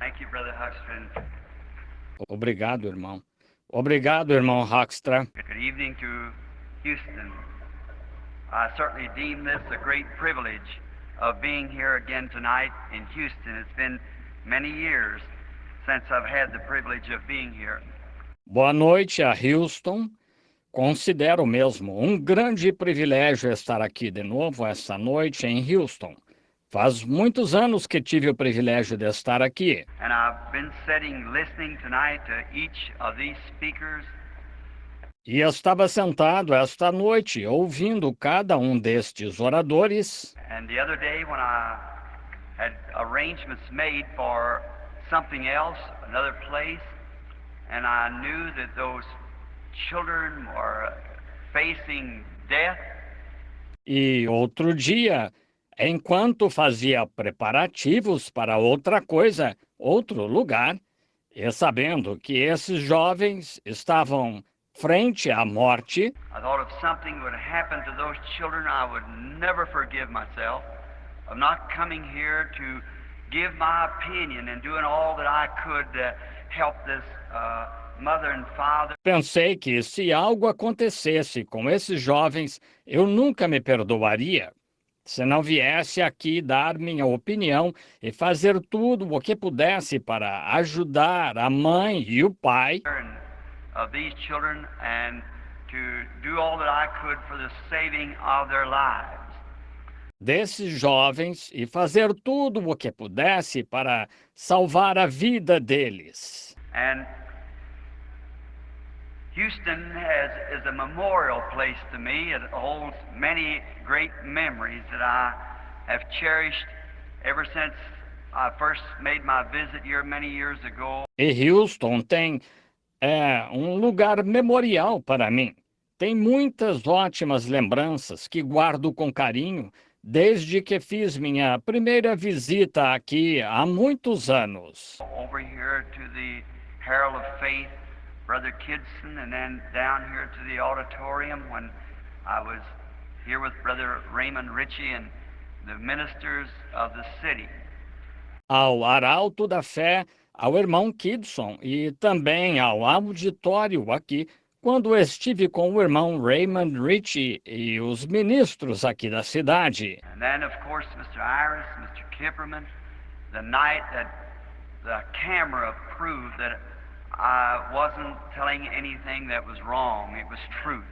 Thank you, Brother Huxton. Obrigado, irmão. Obrigado, irmão Hoekstra. Good evening to Houston. I certainly deem this a great privilege of being here again tonight in Houston. It's been many years since I've had the privilege of being here. Boa noite a Houston. Considero mesmo um grande privilégio estar aqui de novo esta noite em Houston. Faz muitos anos que tive o privilégio de estar aqui. And I've been sitting listening tonight to each of these speakers. E estava sentado esta noite ouvindo cada um destes oradores. And the other day when I had arrangements made for something else, another place, and I knew that those children were facing death. E outro dia, enquanto fazia preparativos para outra coisa, outro lugar, e sabendo que esses jovens estavam frente à morte, I thought if something would happen to those children, I would never forgive myself of not coming here to give my opinion and doing all that I could to help this mother and father. pensei que se algo acontecesse com esses jovens, eu nunca me perdoaria. Se não viesse aqui dar minha opinião e fazer tudo o que pudesse para ajudar a mãe e o pai, Of these children and to do all that I could for the saving of their lives. desses jovens, e fazer tudo o que pudesse para salvar a vida deles. And Houston is a memorial place to me. It holds many great memories that I have cherished ever since I first made my visit here many years ago. E Houston tem um lugar memorial para mim. Tem muitas ótimas lembranças que guardo com carinho desde que fiz minha primeira visita aqui há muitos anos. Over here to the Herald of Faith, Brother Kidson, and then down here to the auditorium when I was here with Brother Raymond Ritchie and the ministers of the city. Ao Arauto da Fé, ao irmão Kidson e também ao auditório aqui, quando estive com o irmão Raymond Ritchie e os ministros aqui da cidade. And then, of course, Mr. Iris, Mr. Kipperman, the night that the camera proved that I wasn't telling anything that was wrong, it was truth.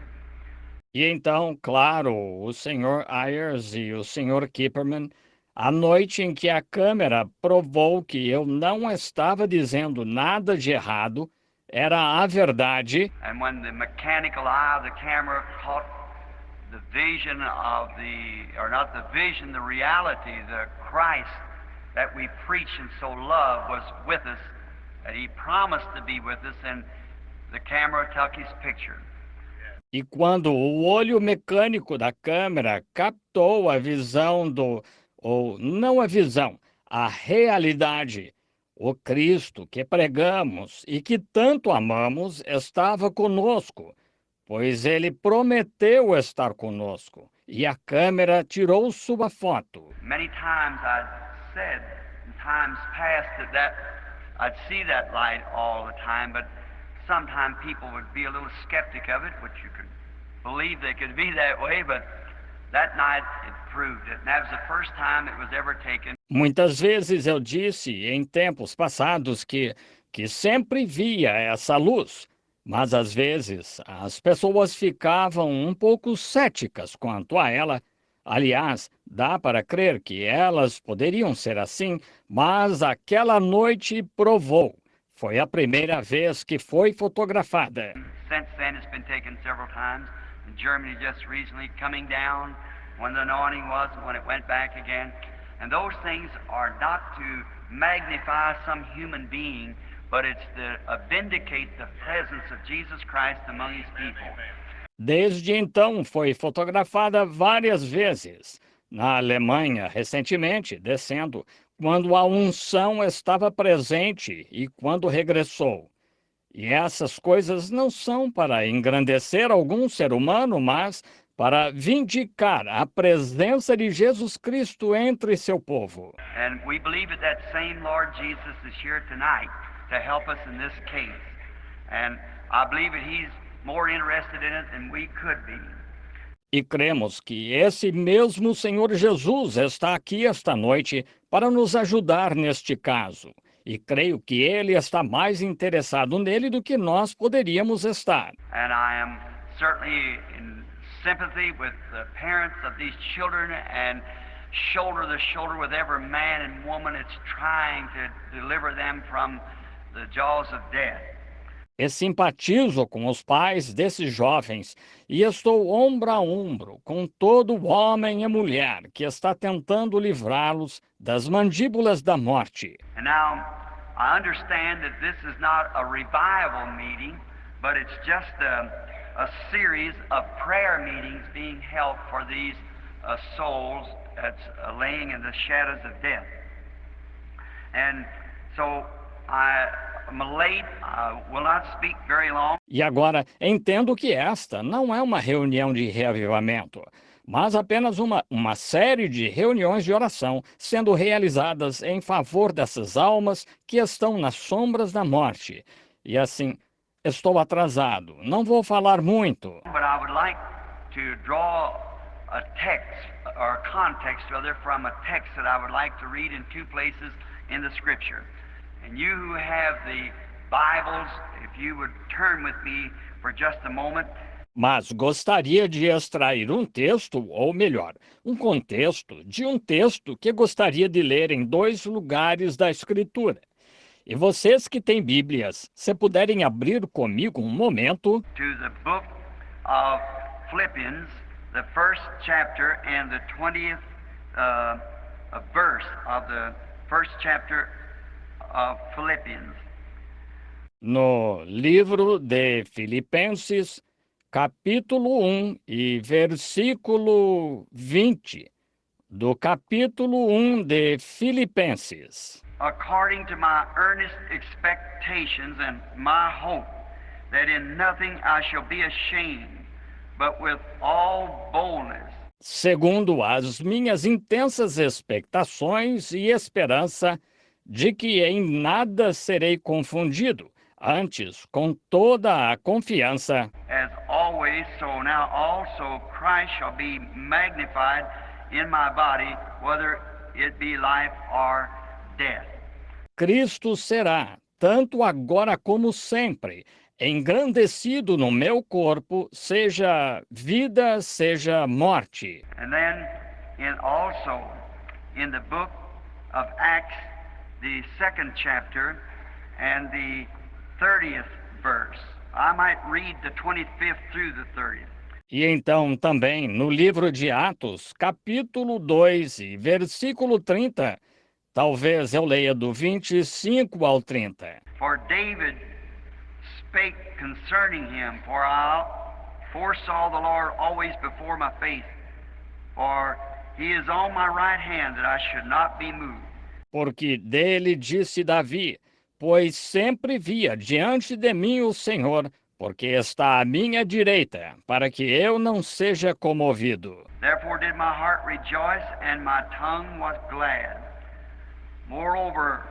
E então, claro, o Sr. Ayers e o Sr. Kipperman, a noite em que a câmera provou que eu não estava dizendo nada de errado, era a verdade. And when the mechanical eye of the camera caught the vision of or not the vision, the reality, the Christ that we preach and so love was with us, that he promised to be with us, and the camera took his picture. E quando o olho mecânico da câmera captou a visão ou não a visão, a realidade, o Cristo que pregamos e que tanto amamos estava conosco, pois ele prometeu estar conosco, e a câmera tirou sua foto. Many times I'd said in times past that I'd see that light all the time, but sometimes people would be a little skeptic of it, which you could believe they could be that way, but that night it proved it. And that was the first time it was ever taken. Muitas vezes eu disse em tempos passados que sempre via essa luz, mas às vezes as pessoas ficavam um pouco céticas quanto a ela. Aliás, dá para crer que elas poderiam ser assim, mas aquela noite provou. Foi a primeira vez que foi fotografada. Since then it's been taken several times. In Germany just recently, coming down when the anointing was and when it went back again. And those things are not to magnify some human being, but it's to vindicate the presence of Jesus Christ among his people. Desde então foi fotografada várias vezes. Na Alemanha, recentemente, descendo, quando a unção estava presente e quando regressou. E essas coisas não são para engrandecer algum ser humano, mas para vindicar a presença de Jesus Cristo entre seu povo. And we believe that that same Lord Jesus is here tonight to help us in this case. And I believe that He's more interested in it than we could be. E cremos que esse mesmo Senhor Jesus está aqui esta noite para nos ajudar neste caso. E creio que Ele está mais interessado nele do que nós poderíamos estar. And I am certainly in sympathy with the parents of these children and shoulder to shoulder with every man and woman that's trying to deliver them from the jaws of death. E simpatizo com os pais desses jovens e estou ombro a ombro com todo homem e mulher que está tentando livrá-los das mandíbulas da morte. And now, I understand that this is not a revival meeting, but it's just a series of prayer meetings being held for these souls that's laying in the shadows of death. And so I'm late, I will not speak very long. E agora, entendo que esta não é uma reunião de reavivamento, mas apenas uma série de reuniões de oração sendo realizadas em favor dessas almas que estão nas sombras da morte. E assim, estou atrasado, não vou falar muito. But I would like to draw a text or context rather from a text that I would like to read in two places in the Scripture. And you who have the Bibles, if you would turn with me for just a moment. Mas gostaria de extrair um texto, ou melhor, um contexto de um texto que gostaria de ler em dois lugares da Escritura. E vocês que têm Bíblias, se puderem abrir comigo um momento, To the book of Philippians, the first chapter and the 20th verse of the first chapter of Philippians. no livro de Filipenses, capítulo 1 e versículo 20, do capítulo 1 de Filipenses. According to my earnest expectations and my hope, that in nothing I shall be ashamed, but with all boldness. Segundo as minhas intensas expectações e esperança de que em nada serei confundido, antes, com toda a confiança, As always, so now also Christ shall be magnified in my body, whether it be life or death. Cristo será, tanto agora como sempre, engrandecido no meu corpo, seja vida, seja morte. And then also in the book of Acts, the second chapter and the 30th verse. I might read the 25th through the 30th. E então também no livro de Atos, capítulo 2 e versículo 30, talvez eu leia do 25 ao 30. For David spake concerning him, for I foresaw the Lord always before my face, for he is on my right hand, that I should not be moved. Porque dele disse Davi, pois sempre via diante de mim o Senhor, porque está à minha direita, para que eu não seja comovido. Therefore did my heart rejoice, and my tongue was glad. Moreover,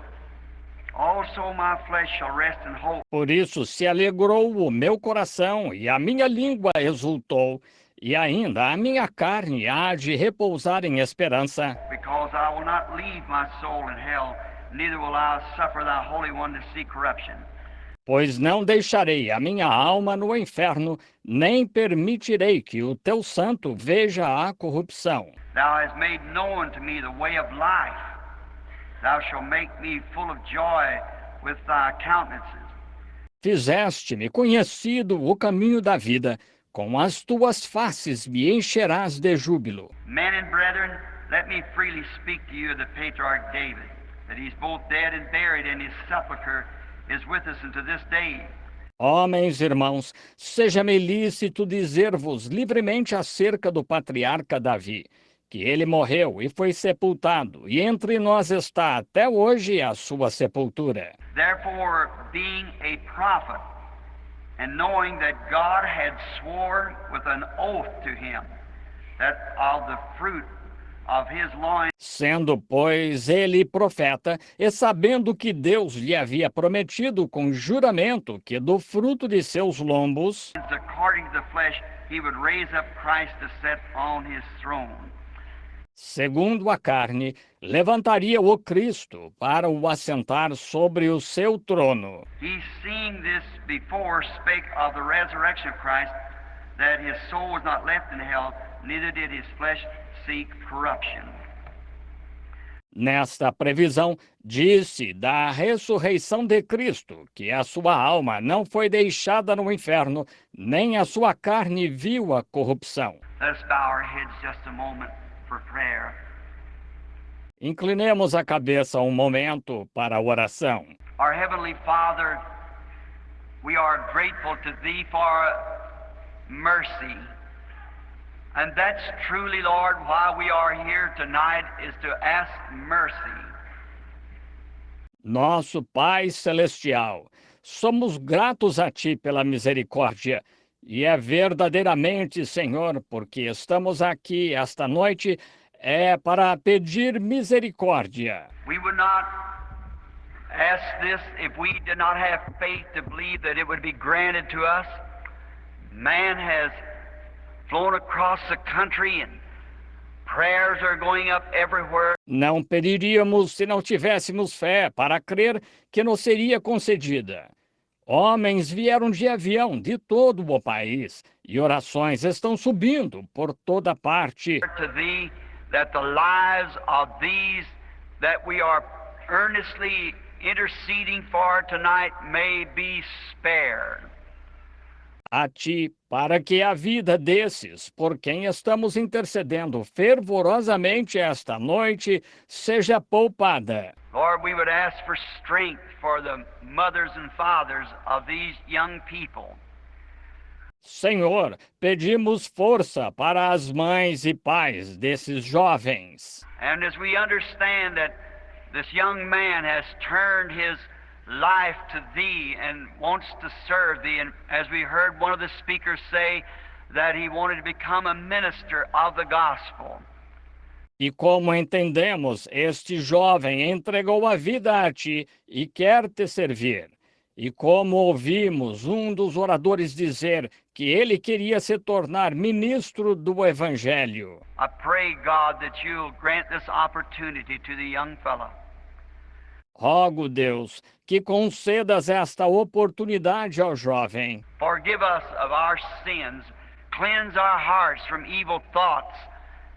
also my flesh shall rest in hope. Por isso se alegrou o meu coração, e a minha língua exultou, e ainda a minha carne há de repousar em esperança, Because I will not leave my soul in hell, neither will I suffer thy Holy One to see corruption. pois não deixarei a minha alma no inferno, nem permitirei que o teu santo veja a corrupção. Thou hast made known to me the way of life. Thou shalt make me full of joy with thy countenances. Fizeste-me conhecido o caminho da vida, com as tuas faces me encherás de júbilo. Men and brethren, let me freely speak to you of the patriarch David, that he's both dead and buried, and his sepulchre is with us unto this day. Homens, irmãos, seja-me lícito dizer-vos livremente acerca do patriarca Davi, que ele morreu e foi sepultado, e entre nós está até hoje a sua sepultura. Therefore, being a prophet, and knowing that God had sworn with an oath to him, that of the fruit of his loins, Sendo, pois, ele profeta, e sabendo que Deus lhe havia prometido com juramento que do fruto de seus lombos, according to the flesh, he would raise up Christ to sit on his throne. segundo a carne, levantaria o Cristo para o assentar sobre o seu trono. He, seeing this before, spake of the resurrection of Christ, that his soul was not left in hell, neither did his flesh seek corruption. Nesta previsão, disse da ressurreição de Cristo, que a sua alma não foi deixada no inferno, nem a sua carne viu a corrupção. Let us bow our heads just a moment for prayer. Inclinemos a cabeça um momento para a oração. Our Heavenly Father, we are grateful to Thee for mercy. And that's truly, Lord, why we are here tonight, is to ask mercy. Nosso Pai Celestial, somos gratos a Ti pela misericórdia. E é verdadeiramente, Senhor, porque estamos aqui esta noite, é para pedir misericórdia. We would not ask this if we did not have faith to believe that it would be granted to us. Man has flown across the country and prayers are going up everywhere. Não pediríamos se não tivéssemos fé para crer que nos seria concedida. Homens vieram de avião de todo o país e orações estão subindo por toda parte. To Thee, that the lives of these that we are earnestly interceding for tonight may be spared. A Ti, para que a vida desses, por quem estamos intercedendo fervorosamente esta noite, seja poupada. Lord, we would ask for strength for the mothers and fathers of these young people. Senhor, pedimos força para as mães e pais desses jovens. And as we understand that this young man has turned his life to Thee and wants to serve Thee, and as we heard one of the speakers say, that he wanted to become a minister of the gospel. E como entendemos, este jovem entregou a vida a Ti e quer Te servir. E como ouvimos um dos oradores dizer que ele queria se tornar ministro do Evangelho. I pray, God, that You'll grant this opportunity to the young fellow. Rogo, Deus, que concedas esta oportunidade ao jovem. Forgive us of our sins, cleanse our hearts from evil thoughts,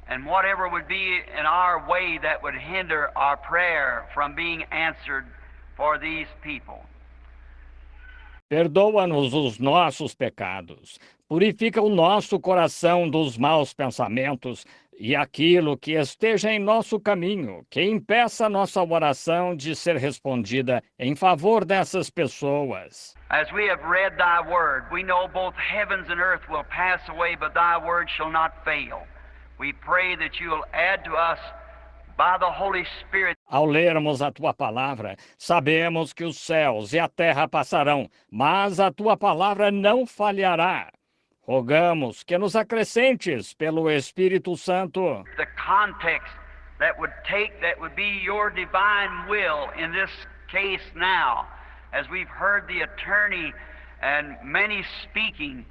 and whatever would be in our way that would hinder our prayer from being answered for these people. Perdoa-nos os nossos pecados, purifica o nosso coração dos maus pensamentos e aquilo que esteja em nosso caminho, que impeça nossa oração de ser respondida em favor dessas pessoas. As we have read Thy word, we know both heavens and earth will pass away, but Thy word shall not fail. We pray that You'll add to us by the Holy Spirit. Ao lermos a Tua palavra, sabemos que os céus e a terra passarão, mas a Tua palavra não falhará. Rogamos que nos acrescentes pelo Espírito Santo. The context that would be Your divine will in this case now, as we've heard the attorney and many speaking,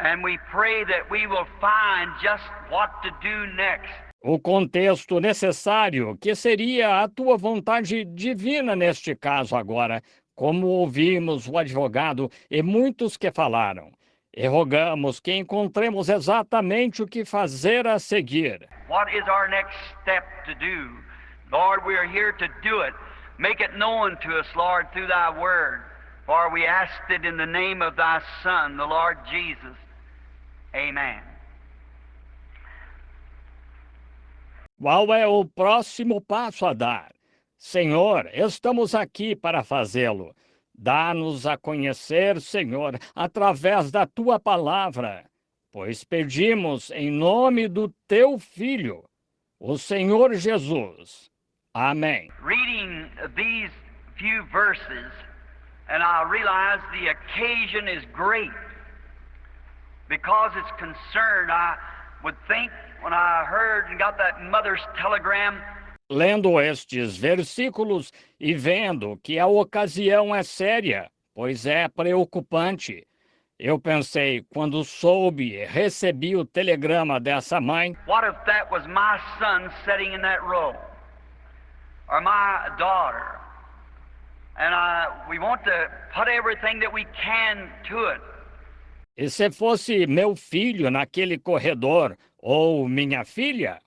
and we pray that we will find just what to do next. O contexto necessário, que seria a Tua vontade divina neste caso agora, como ouvimos o advogado e muitos que falaram. E rogamos que encontremos exatamente o que fazer a seguir. What is our next step to do? Lord, we are here to do it. Make it known to us, Lord, through Thy word. For we ask it in the name of Thy Son, the Lord Jesus. Amen. Qual é o próximo passo a dar? Senhor, estamos aqui para fazê-lo. Dá-nos a conhecer, Senhor, através da Tua palavra, pois pedimos em nome do Teu Filho, o Senhor Jesus. Amém. Reading these few verses, and I realize the occasion is great because it's concerned. I would think when I heard and got that mother's telegram. Lendo estes versículos e vendo que a ocasião é séria, pois é preocupante, eu pensei, quando soube e recebi o telegrama dessa mãe, What if that was my son sitting in that row? Or my daughter? And we want to put everything that we can to it. e se fosse meu filho naquele corredor ou minha filha?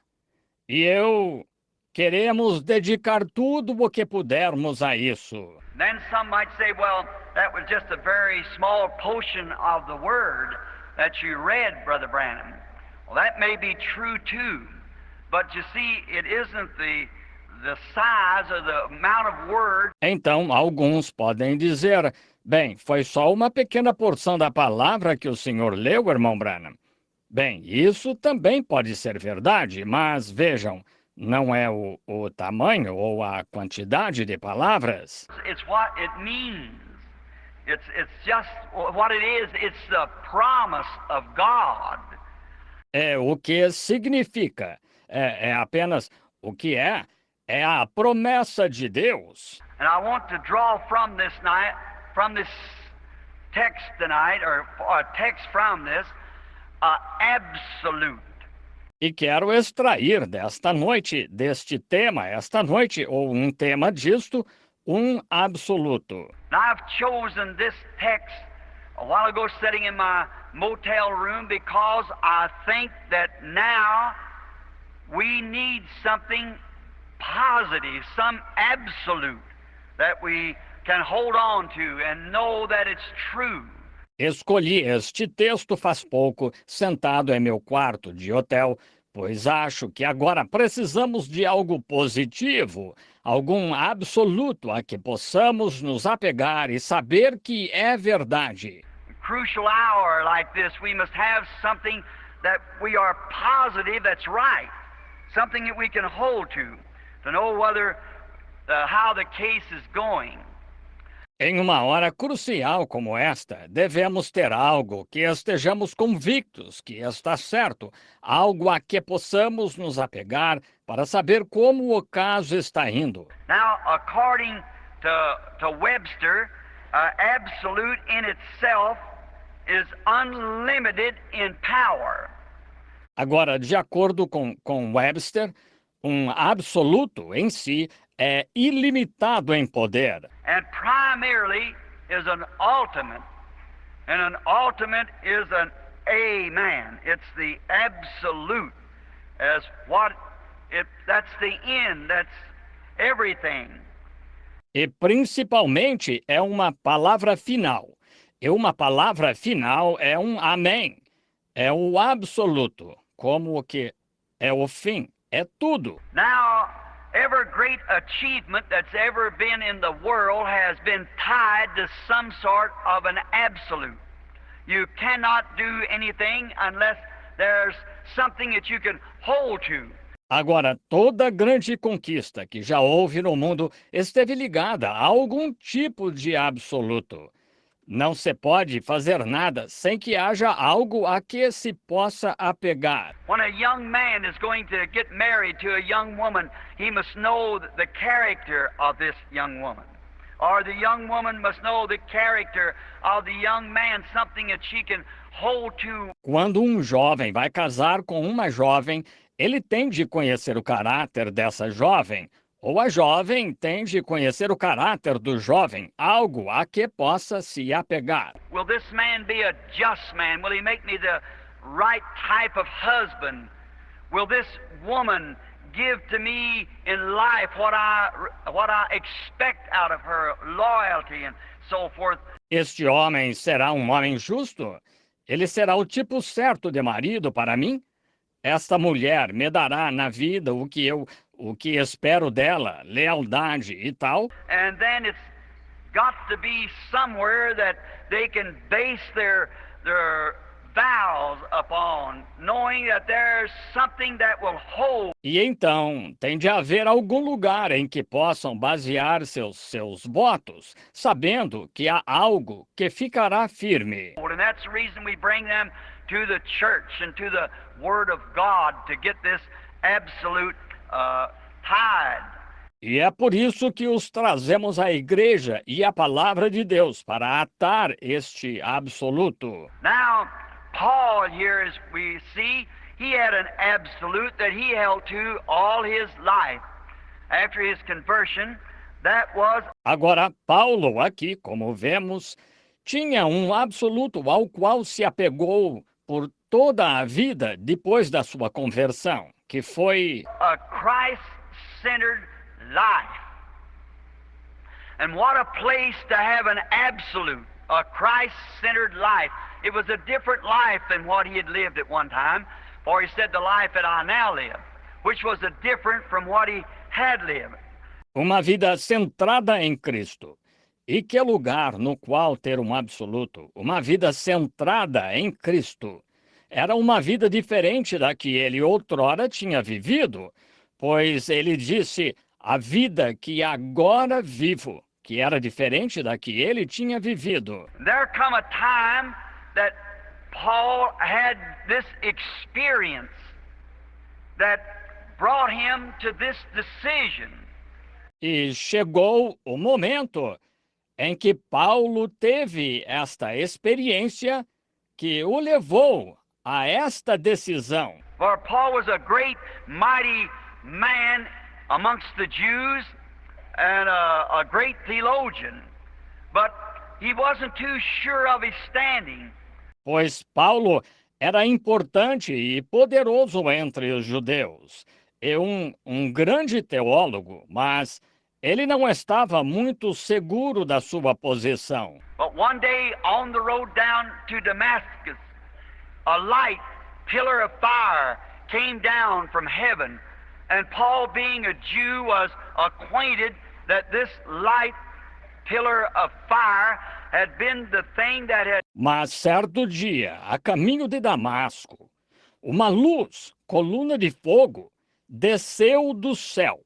E eu queremos dedicar tudo o que pudermos a isso. Then some might say, well, that was just a very small portion of the word that you read, Brother Branham. Well, that may be true too. But you see, it isn't the size or the amount of word. Então, alguns podem dizer, bem, foi só uma pequena porção da palavra que o senhor leu, irmão Branham. Bem, isso também pode ser verdade, mas vejam, não é o tamanho ou a quantidade de palavras. It's what it means. It's just what it is. It's the promise of God. É o que significa. É apenas o que é a promessa de Deus. And I want to draw from this text tonight, or a text from this, absolute. E quero extrair desta noite, deste tema, esta noite, ou um tema disto, um absoluto. Now I've chosen this text a while ago sitting in my motel room because I think that now we need something positive, some absolute that we can hold on to and know that it's true. Escolhi este texto faz pouco, sentado em meu quarto de hotel, pois acho que agora precisamos de algo positivo, algum absoluto a que possamos nos apegar e saber que é verdade. Crucial hour like this, we must have something that we are positive that's right, something that we can hold to know whether how the case is going. Em uma hora crucial como esta, devemos ter algo que estejamos convictos que está certo, algo a que possamos nos apegar para saber como o caso está indo. Now, according to Webster, absolute in itself is unlimited in power. Agora, de acordo com Webster, um absoluto em si é ilimitado em poder. And primarily is an ultimate. And an ultimate is an amen. It's the absolute as that's the end, that's everything. E principalmente é uma palavra final. E uma palavra final é um amém. É o absoluto, como o que é o fim, é tudo. Now, every great achievement that's ever been in the world has been tied to some sort of an absolute. You cannot do anything unless there's something that you can hold to. Agora, toda grande conquista que já houve no mundo esteve ligada a algum tipo de absoluto. Não se pode fazer nada sem que haja algo a que se possa apegar. When a young man is going to get married to a young woman, he must know the character of this young woman. Or the young woman must know the character of the young man, something that she can hold to. Quando um jovem vai casar com uma jovem, ele tem de conhecer o caráter dessa jovem, ou a jovem tem de conhecer o caráter do jovem, algo a que possa se apegar. Will this man be a just man? Will he make me the right type of husband? Will this woman give to me in life what I expect out of her, loyalty and so forth? Este homem será um homem justo? Ele será o tipo certo de marido para mim? Esta mulher me dará na vida o que espero dela, lealdade e tal. And then it's got to be somewhere that they can base their vows upon, knowing that there's something that will hold. E então, tem de haver algum lugar em que possam basear seus votos, sabendo que há algo que ficará firme. And that's the reason we bring them to the church and to the Word of God to get this absolute tithe. E é por isso que os trazemos à igreja e à palavra de Deus para atar este absoluto. Now, Paul here, as we see, he had an absolute that he held to all his life. After his conversion, that was... Agora, Paulo, aqui, como vemos, tinha um absoluto ao qual se apegou por toda a vida depois da sua conversão, que foi a Christ-centered life. And what a place to have an absolute, a Christ-centered life. It was a different life than what he had lived at one time, for he said, the life that I now live, which was a different from what he had lived. uma vida centrada em Cristo. E que lugar no qual ter um absoluto, uma vida centrada em Cristo. Era uma vida diferente da que ele outrora tinha vivido, pois ele disse, a vida que agora vivo, que era diferente da que ele tinha vivido. There come a time that Paul had this experience that brought him to this decision. E chegou o momento em que Paulo teve esta experiência que o levou a esta decisão. For Paul was a great, mighty man amongst the Jews and a great theologian, but he wasn't too sure of his standing. Pois Paulo era importante e poderoso entre os judeus, e um grande teólogo, mas ele não estava muito seguro da sua posição. But one day on the road down to Damascus, a light pillar of fire came down from heaven, and Paul, being a Jew, was acquainted that this light pillar of fire had been the thing that had... Mas certo dia, a caminho de Damasco, uma luz, coluna de fogo, desceu do céu.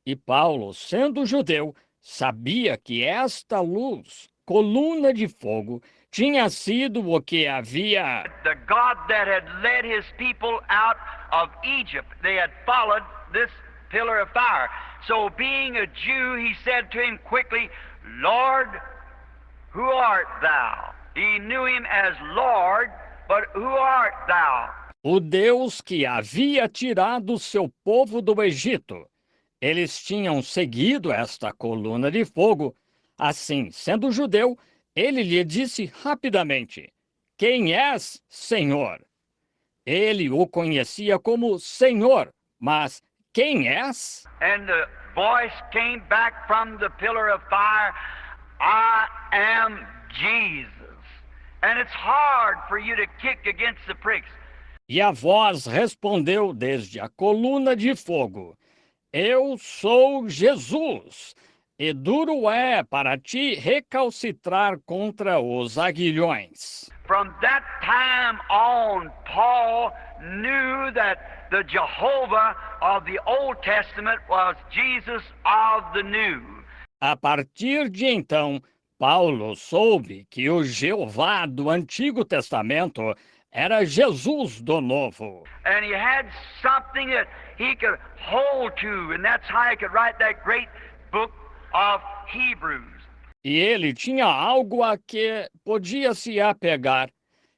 E Paulo, sendo judeu, sabia que esta luz, coluna de fogo, tinha sido o que havia... The God that had led his people out of Egypt, they had followed this pillar of fire. So being a Jew, he said to him quickly, Lord, who art thou? He knew him as Lord, but who art thou? O Deus que havia tirado seu povo do Egito. Eles tinham seguido esta coluna de fogo. Assim, sendo judeu, ele lhe disse rapidamente, quem és, Senhor? Ele o conhecia como Senhor, mas quem és? And the voice came back from the pillar of fire, I am Jesus. And it's hard for you to kick against the pricks. E a voz respondeu desde a coluna de fogo, eu sou Jesus, e duro é para ti recalcitrar contra os aguilhões. From that time on, Paul knew that the Jehovah of the Old Testament was Jesus of the New. A partir de então, Paulo soube que o Jeová do Antigo Testamento era Jesus do Novo. And he had something that he could hold to, and that's how he could write that great book of Hebrews. E ele tinha algo a que podia se apegar.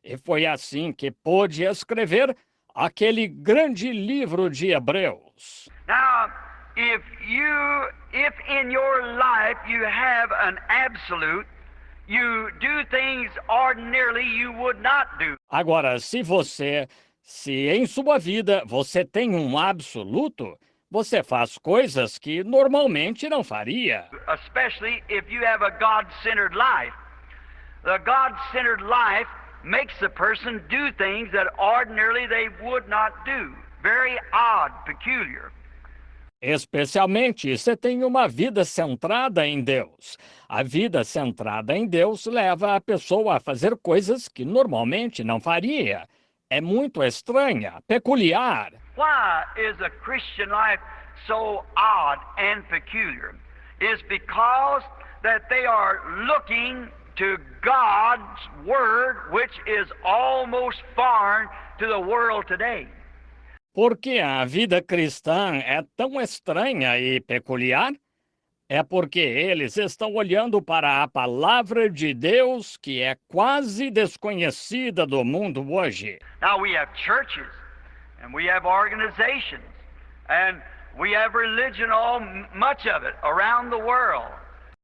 E foi assim que pôde escrever aquele grande livro de Hebreus. Now, if in your life you have an absolute, you do things ordinarily you would not do. Agora, se em sua vida você tem um absoluto, você faz coisas que normalmente não faria. Especially if you have a God-centered life. The God-centered life makes the person do things that ordinarily they would not do. Very odd, peculiar. Especialmente se tem uma vida centrada em Deus. A vida centrada em Deus leva a pessoa a fazer coisas que normalmente não faria. É muito estranha, peculiar. Why is a Christian life so odd and peculiar? It's because that they are looking to God's Word, which is almost foreign to the world today. Porque a vida cristã é tão estranha e peculiar? É porque eles estão olhando para a palavra de Deus, que é quase desconhecida do mundo hoje. Now we have churches, and we have organizations, and we have religion, much of it, around the world.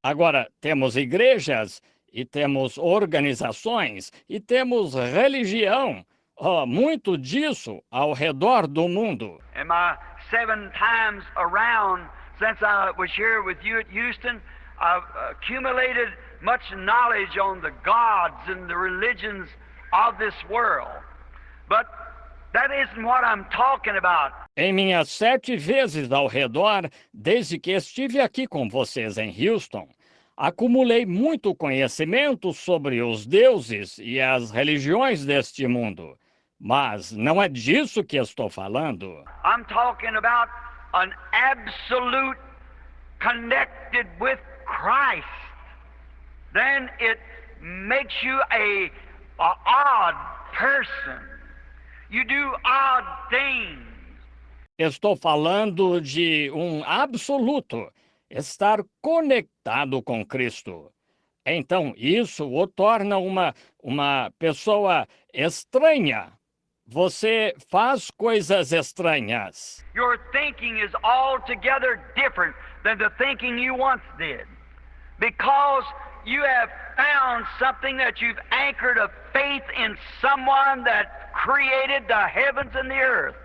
Agora, temos igrejas, e temos organizações, e temos religião, muito disso ao redor do mundo. In my 7 times around since I was here with you at Houston, I've accumulated much knowledge on the gods and the religions of this world. But that isn't what I'm talking about. Em minhas 7 vezes ao redor, desde que estive aqui com vocês em Houston, acumulei muito conhecimento sobre os deuses e as religiões deste mundo. Mas não é disso que estou falando. I'm talking about an absolute connected with Christ. Then it makes you a odd person. You do odd things. Estou falando de um absoluto, estar conectado com Cristo. Então, isso o torna uma pessoa estranha. Você faz coisas estranhas. Your thinking is altogether different than the thinking you once did. Because you have found something that you've anchored a faith in someone that created the heavens and the earth.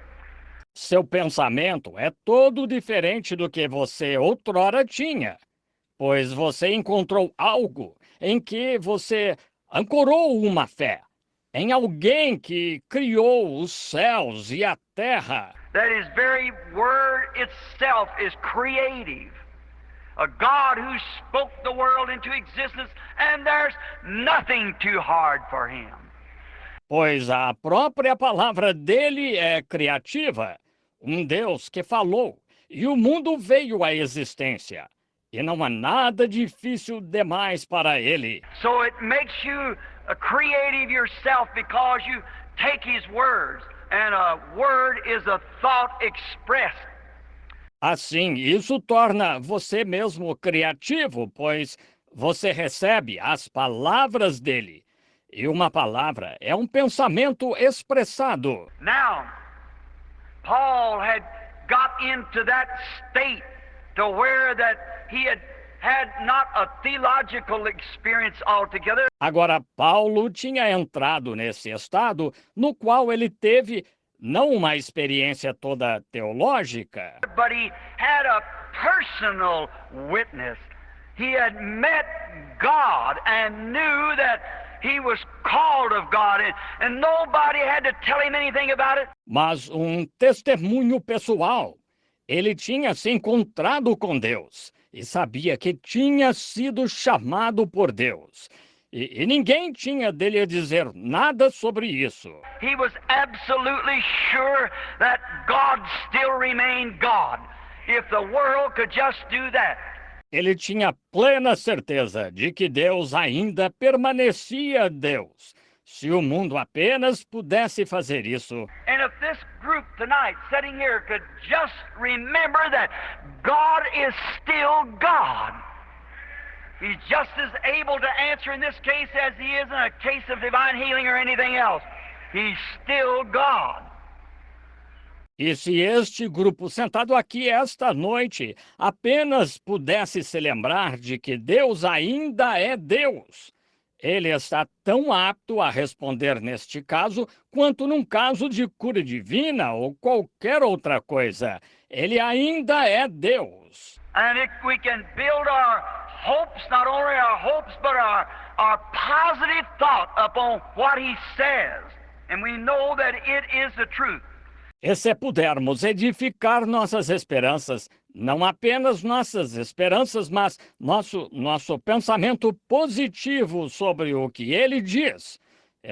Seu pensamento é todo diferente do que você outrora tinha, pois você encontrou algo em que você ancorou uma fé, em alguém que criou os céus e a terra. That His very word itself is creative. A God who spoke the world into existence, and there's nothing too hard for Him. Pois a própria palavra dele é criativa, um Deus que falou, e o mundo veio à existência, e não há nada difícil demais para ele. So it makes you creative yourself because you take His words, and a word is a thought expressed. Assim, isso torna você mesmo criativo, pois você recebe as palavras dele. E uma palavra é um pensamento expressado. Now, Paul had got into that state to where that he had not a theological experience altogether. Agora, Paulo tinha entrado nesse estado no qual ele teve não uma experiência toda teológica, But he had a personal witness. He had met God and knew that he was called of God, and nobody had to tell him anything about it. mas um testemunho pessoal. Ele tinha se encontrado com Deus e sabia que tinha sido chamado por Deus. E ninguém tinha dele a dizer nada sobre isso. He was absolutely sure that God still remained God, if the world could just do that. Ele tinha plena certeza de que Deus ainda permanecia Deus, se o mundo apenas pudesse fazer isso. And if this group tonight sitting here could just remember that God is still God. He's just as able to answer in this case as He is in a case of divine healing or anything else. He's still God. E se este grupo sentado aqui esta noite apenas pudesse se lembrar de que Deus ainda é Deus, ele está tão apto a responder neste caso quanto num caso de cura divina ou qualquer outra coisa. Ele ainda é Deus. And if we can build our hopes, not only our hopes, but our positive thought upon what He says, and we know that it is the truth. E se pudermos edificar nossas esperanças, não apenas nossas esperanças, mas nosso pensamento positivo sobre o que ele diz,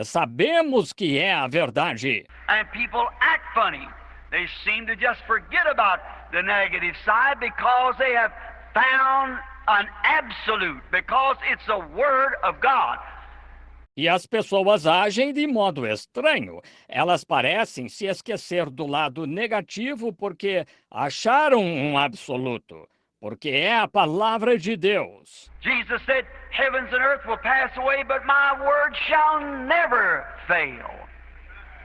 sabemos que é a verdade. And people act funny. They seem to just forget about the negative side because they have found an absolute because it's the Word of God. E as pessoas agem de modo estranho. Elas parecem se esquecer do lado negativo porque acharam um absoluto, porque é a palavra de Deus. Jesus said, heavens and earth will pass away, but my word shall never fail.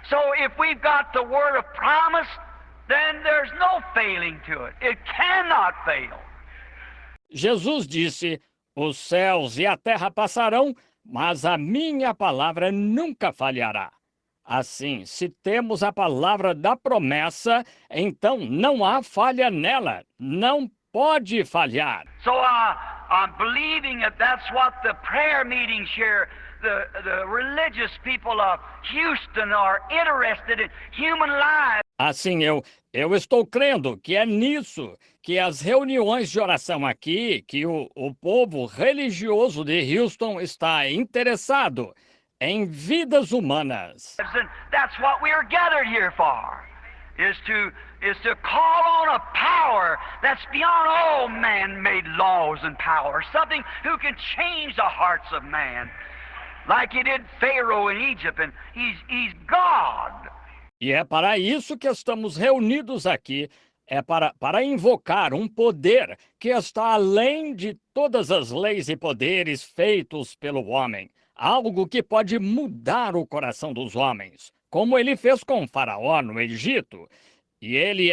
So if we've got the word of promise, then there's no failing to it. It cannot fail. Jesus disse: os céus e a terra passarão, mas a minha palavra nunca falhará. Assim, se temos a palavra da promessa, então não há falha nela, não pode falhar. So I'm believing that that's what the prayer meetings here, the religious people of Houston are interested in, human lives. Assim, eu estou crendo que é nisso que as reuniões de oração aqui, que o povo religioso de Houston está interessado em vidas humanas. And that's what we are gathered here for, is to call on a power that's beyond all man-made laws and power, something who can change the hearts of man, like he did Pharaoh in Egypt, and he's God. E é para isso que estamos reunidos aqui, é para invocar um poder que está além de todas as leis e poderes feitos pelo homem, algo que pode mudar o coração dos homens, como ele fez com Faraó no Egito. E ele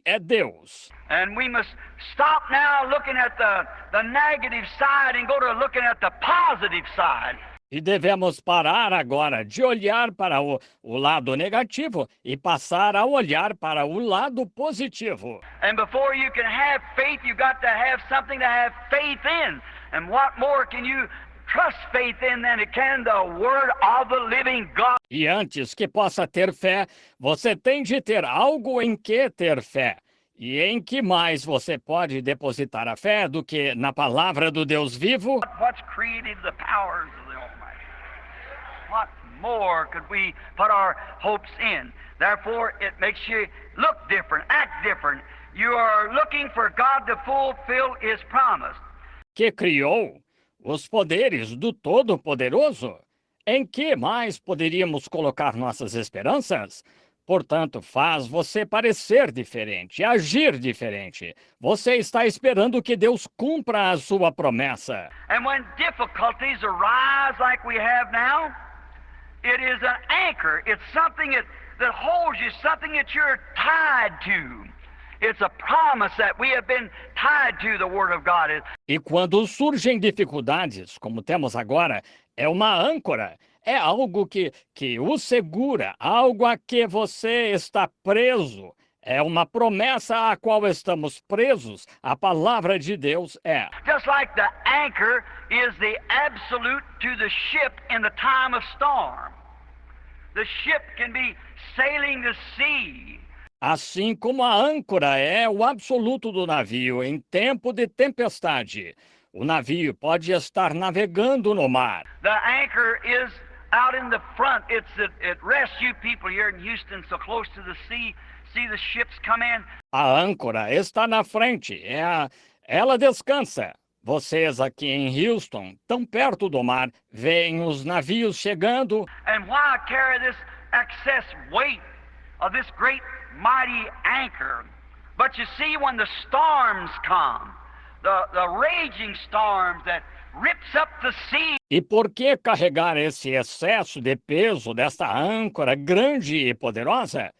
é Deus. And we must stop now looking at the negative side and go to looking at the positive side. E devemos parar agora de olhar para o lado negativo e passar a olhar para o lado positivo. And before you can have faith, you've got to have something to have faith in. And what more can you trust faith in than it can the Word of the living God? E antes que possa ter fé, você tem de ter algo em que ter fé. E em que mais você pode depositar a fé do que na palavra do Deus vivo? What's created the powers of the Almighty? What more could we put our hopes in? Therefore, it makes you look different, act different. You are looking for God to fulfill His promise. Que criou os poderes do Todo-Poderoso? Em que mais poderíamos colocar nossas esperanças? Portanto, faz você parecer diferente, agir diferente. Você está esperando que Deus cumpra a sua promessa. And when difficulties arise like we have now, it is an anchor. It's something that holds you, something that you're tied to. It's a promise that we have been tied to, the Word of God. E quando surgem dificuldades, como temos agora, é uma âncora. É algo que o segura, algo a que você está preso. É uma promessa a qual estamos presos. A palavra de Deus é. Just like the anchor is the absolute to the ship in the time of storm. The ship can be sailing the sea. Assim como a âncora é o absoluto do navio em tempo de tempestade. O navio pode estar navegando no mar. The anchor is out in the front. It rescue people here in Houston so close to the sea. See the ships come in. A âncora está na frente. Ela descansa. Vocês aqui em Houston, tão perto do mar, veem os navios chegando. And why carry this excess weight of this great mighty anchor? But you see, when the storms come, the raging storms that rips up the sea. E por que carregar esse excesso de peso desta âncora grande e poderosa?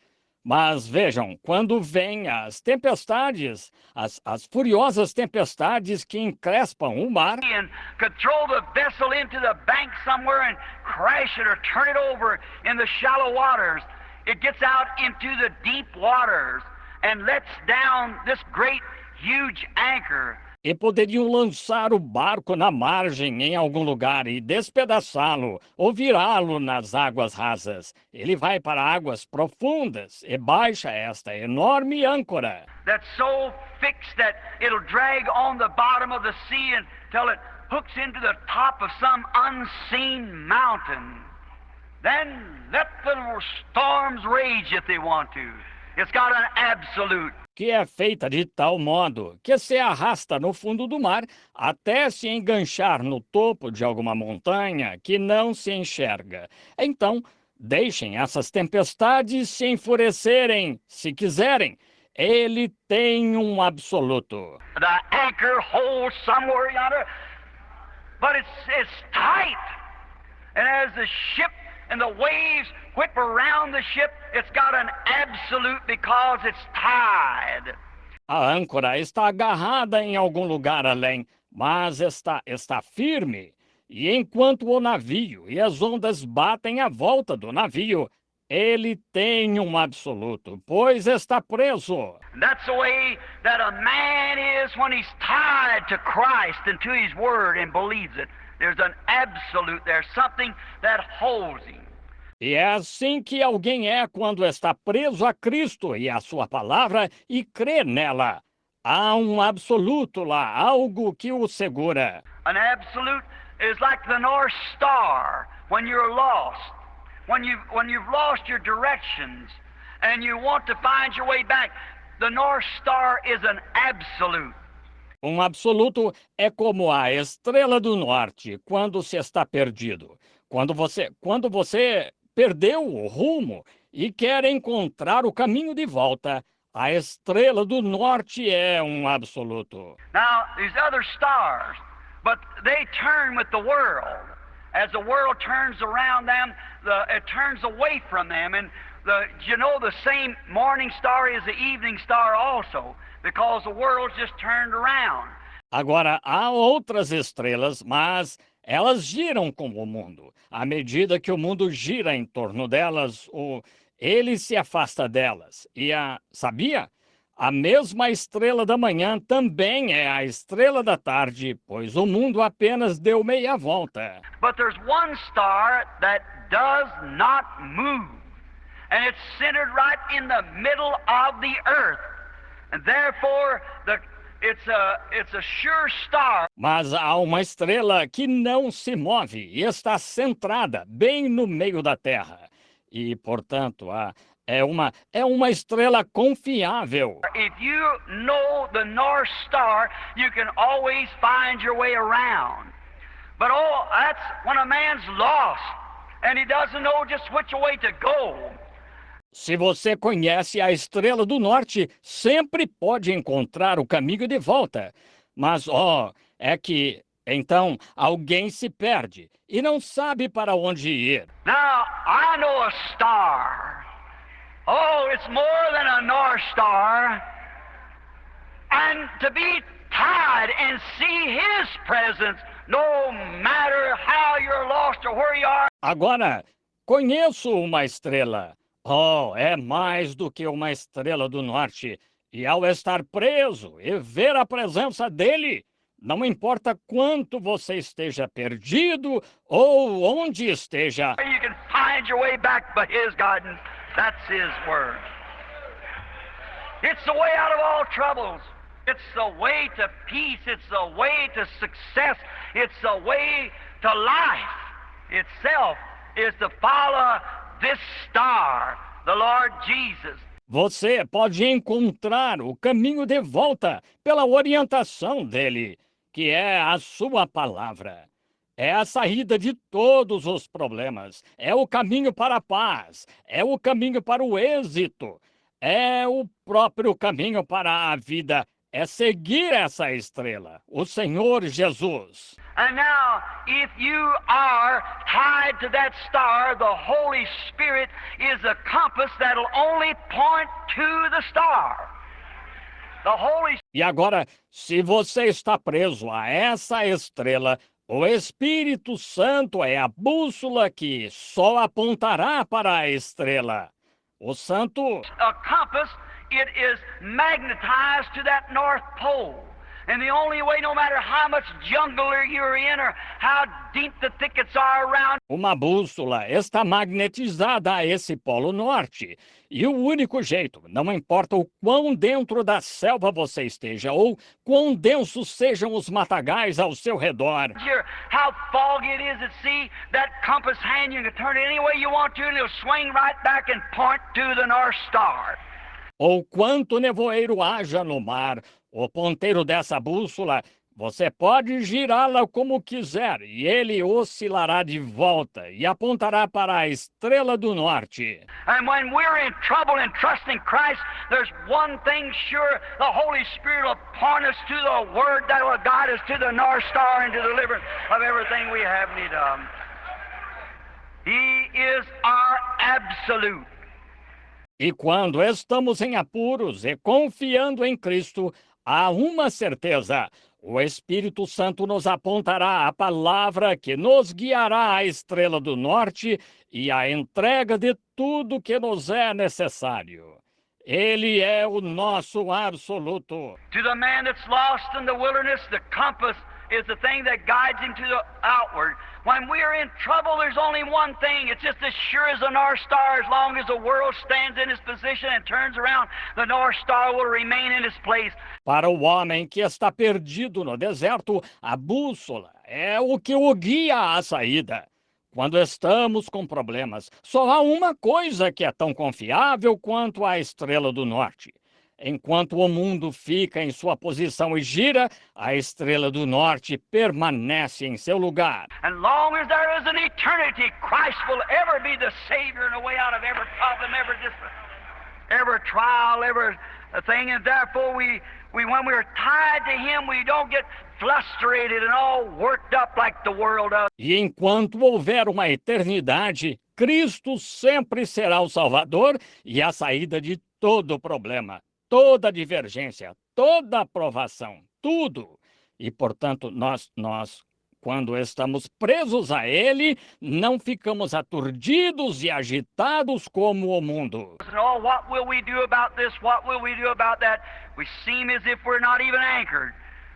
Mas vejam, quando vêm as tempestades, as furiosas tempestades que encrespam o mar, And could throw the vessel into the bank somewhere and crash it or turn it over in the shallow waters. It gets out into the deep waters and lets down this great, huge anchor. e poderiam lançar o barco na margem em algum lugar e despedaçá-lo ou virá-lo nas águas rasas. Ele vai para águas profundas e baixa esta enorme âncora. That's so fixed that it'll drag on the bottom of the sea until it hooks into the top of some unseen mountain. Then let the storms rage if they want to. It's got an absolute. que é feita de tal modo que se arrasta no fundo do mar até se enganchar no topo de alguma montanha que não se enxerga. Então, deixem essas tempestades se enfurecerem, se quiserem. Ele tem um absoluto. The anchor holds somewhere yonder, but it's tight. And as the ship and the waves whip around the ship, it's got an absolute because it's tied. A âncora está agarrada em algum lugar além, mas está firme. E enquanto o navio e as ondas batem à volta do navio, ele tem um absoluto, pois está preso. That's the way that a man is when he's tied to Christ and to His Word and believes it. There's an absolute, there's something that holds him. E é assim que alguém é quando está preso a Cristo e a sua palavra e crê nela. Há um absoluto lá, algo que o segura. An absolute is like the North Star when you're lost. When you've lost your directions and you want to find your way back, the North Star is an absolute. Um absoluto é como a estrela do norte quando se está perdido. Quando você perdeu o rumo e quer encontrar o caminho de volta, a estrela do norte é um absoluto. Now, these other stars, but they turn with the world. As the world turns around them, it turns away from them. And the same morning star is the evening star also, because the world's just turned around. Agora, há outras estrelas, mas elas giram como o mundo. À medida que o mundo gira em torno delas, ele se afasta delas. Sabia? A mesma estrela da manhã também é a estrela da tarde, pois o mundo apenas deu meia volta. But there's one star that does not move, and it's centered right in the middle of the earth, and therefore it's a sure star. Mas há uma estrela que não se move e está centrada bem no meio da Terra. E, portanto, é uma estrela confiável. If you know the North Star, you can always find your way around. But that's when a man's lost and he doesn't know just which way to go. Se você conhece a estrela do norte, sempre pode encontrar o caminho de volta. Mas, é que então alguém se perde e não sabe para onde ir. Now, I know a star. Oh, it's more than a North Star. And to be tied and see His presence, no matter how you're lost or where you are. Agora, conheço uma estrela. É mais do que uma estrela do norte. E ao estar preso e ver a presença dele, não importa quanto você esteja perdido ou onde esteja. You can find your way back by His guidance. That's His Word. It's the way out of all troubles. It's the way to peace. It's the way to success. It's the way to life itself is to follow this star, the Lord Jesus. Você pode encontrar o caminho de volta pela orientação dele, que é a sua palavra. É a saída de todos os problemas. É o caminho para a paz. É o caminho para o êxito. É o próprio caminho para a vida. É seguir essa estrela, o Senhor Jesus. And now, if you are tied to that star, the Holy Spirit is a compass that'll only point to the star. E agora, se você está preso a essa estrela, o Espírito Santo é a bússola que só apontará para a estrela. O Santo... A compass, it is magnetized to that North Pole. And the only way, no matter how much jungle you're in or how deep the thickets are around... Uma bússola está magnetizada a esse polo norte. E o único jeito, não importa o quão dentro da selva você esteja ou quão densos sejam os matagais ao seu redor. How foggy it is at sea, that compass hand you can turn it any way you want to and it'll swing right back and point to the North Star. ou quanto nevoeiro haja no mar, o ponteiro dessa bússola, você pode girá-la como quiser e ele oscilará de volta e apontará para a estrela do norte. And when we're in trouble and trusting Christ, there's one thing sure, the Holy Spirit will point us to the Word that will guide us to the North Star and to the deliverance of everything we have need of. He is our absolute. E quando estamos em apuros e confiando em Cristo, há uma certeza: o Espírito Santo nos apontará a palavra que nos guiará à estrela do norte e à entrega de tudo que nos é necessário. Ele é o nosso absoluto. To the man that's lost in the wilderness, the compass is the thing that guides him to the outward. When we are in trouble, there's only one thing. It's just as sure as the North Star. As long as the world stands in its position and turns around, the North Star will remain in its place. Para o homem que está perdido no deserto, a bússola é o que o guia à saída. Quando estamos com problemas, só há uma coisa que é tão confiável quanto a estrela do norte. Enquanto o mundo fica em sua posição e gira, a estrela do norte permanece em seu lugar. As long as there is an eternity, Christ will ever be the Savior and the way out of every problem, every trial, every thing. And therefore, when we're tied to Him, we don't get frustrated and all worked up like the world does. E enquanto houver uma eternidade, Cristo sempre será o Salvador e a saída de todo problema, toda divergência, toda aprovação, tudo. E, portanto, nós, quando estamos presos a Ele, não ficamos aturdidos e agitados como o mundo. Oh, what will we do about this? What will we do about that? We seem as if we're not even anchored.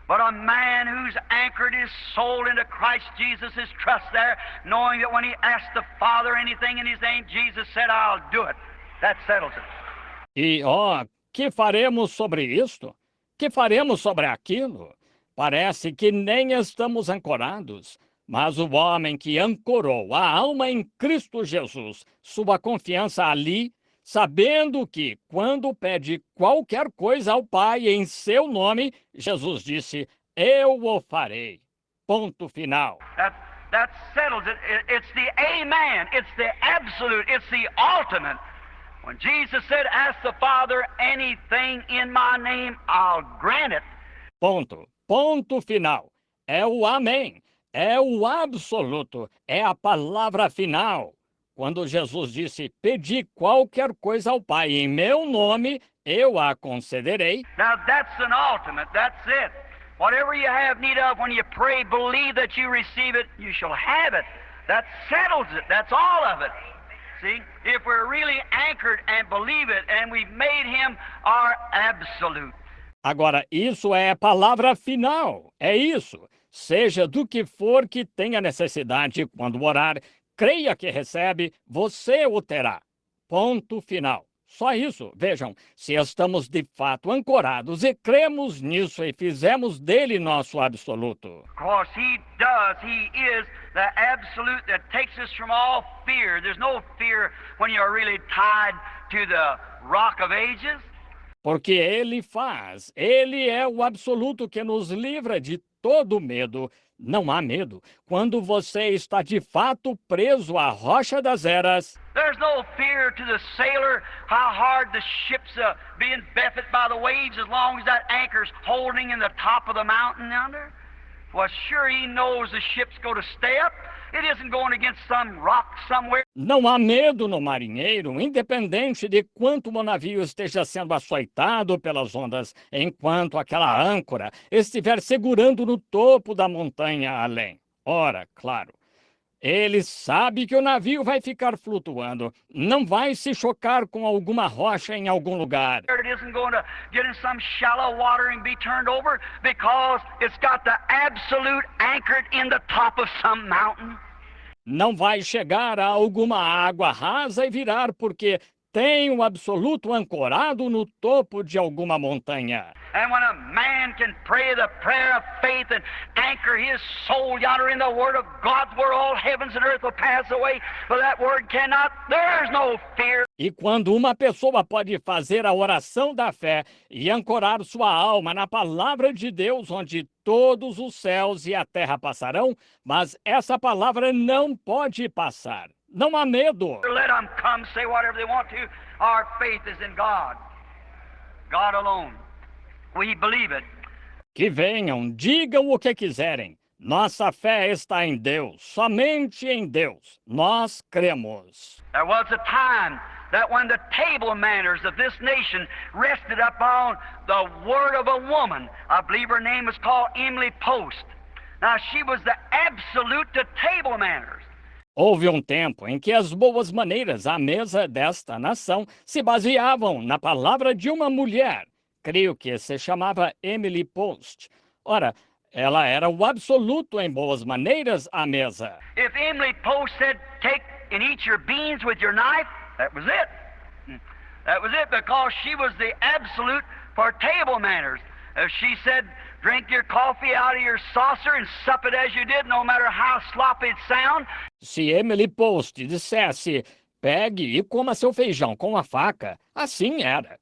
But a man who's anchored his soul into Christ Jesus is trust there, knowing that when he asked the Father anything in His name, Jesus said, I'll do it. That settles it. E, que faremos sobre isto? Que faremos sobre aquilo? Parece que nem estamos ancorados, mas o homem que ancorou a alma em Cristo Jesus, sua confiança ali, sabendo que, quando pede qualquer coisa ao Pai em seu nome, Jesus disse, eu o farei. Ponto final. That settles it. It's the amen. It's the absolute. It's the ultimate. When Jesus said, ask the Father anything in my name, I'll grant it. Ponto final. É o amém. É o absoluto. É a palavra final. Quando Jesus disse, pedi qualquer coisa ao Pai em meu nome, eu a concederei. Now that's an ultimate. That's it. Whatever you have need of when you pray, believe that you receive it, you shall have it. That settles it. That's all of it. See, if we're really anchored and believe it, and we've made Him our absolute. Agora, isso é a palavra final. É isso. Seja do que for que tenha necessidade quando orar, creia que recebe, você o terá. Ponto final. Só isso. Vejam, se estamos de fato ancorados e cremos nisso e fizemos dele nosso absoluto. Because He does. He is the absolute that takes us from all fear. There's no fear when you're really tied to the rock of ages. Porque ele faz. Ele é o absoluto que nos livra de todo medo. Não há medo quando você está de fato preso à rocha das eras. There's no fear to the sailor how hard the ship's being buffeted by the waves as long as that anchor's holding in the top of the mountain yonder. Well, sure he knows the ship's going to stay up. It isn't going against some rock somewhere. Não há medo no marinheiro, independente de quanto o navio esteja sendo açoitado pelas ondas, enquanto aquela âncora estiver segurando no topo da montanha além. Ora, claro, ele sabe que o navio vai ficar flutuando, não vai se chocar com alguma rocha em algum lugar. It isn't going to get in some shallow water and be turned over because it's got the absolute anchored in the top of some mountain. Não vai chegar a alguma água rasa e virar porque mantém o absoluto ancorado no topo de alguma montanha. And when a man can pray the prayer of faith and anchor his soul yonder in the Word of God, where all heavens and earth will pass away, but that Word cannot, there's no fear. E quando uma pessoa pode fazer a oração da fé e ancorar sua alma na palavra de Deus, onde todos os céus e a terra passarão, mas essa palavra não pode passar. Não há medo. Let them come, say whatever they want to. Our faith is in God. God alone. We believe it. Que venham, digam o que quiserem. Nossa fé está em Deus, somente em Deus. Nós cremos. There was a time that when the table manners of this nation rested upon the word of a woman, I believe her name was called Emily Post. Now she was the absolute to table manners. Houve um tempo em que as boas maneiras à mesa desta nação se baseavam na palavra de uma mulher. Creio que se chamava Emily Post. Ora, ela era o absoluto em boas maneiras à mesa. If Emily Post said, take and eat your beans with your knife, that was it. That was it, because she was the absolute for table manners. If she said, drink your coffee out of your saucer and sup it as you did, no matter how sloppy it sound. Se Emily Post dissesse, pegue e coma seu feijão com a faca, assim era.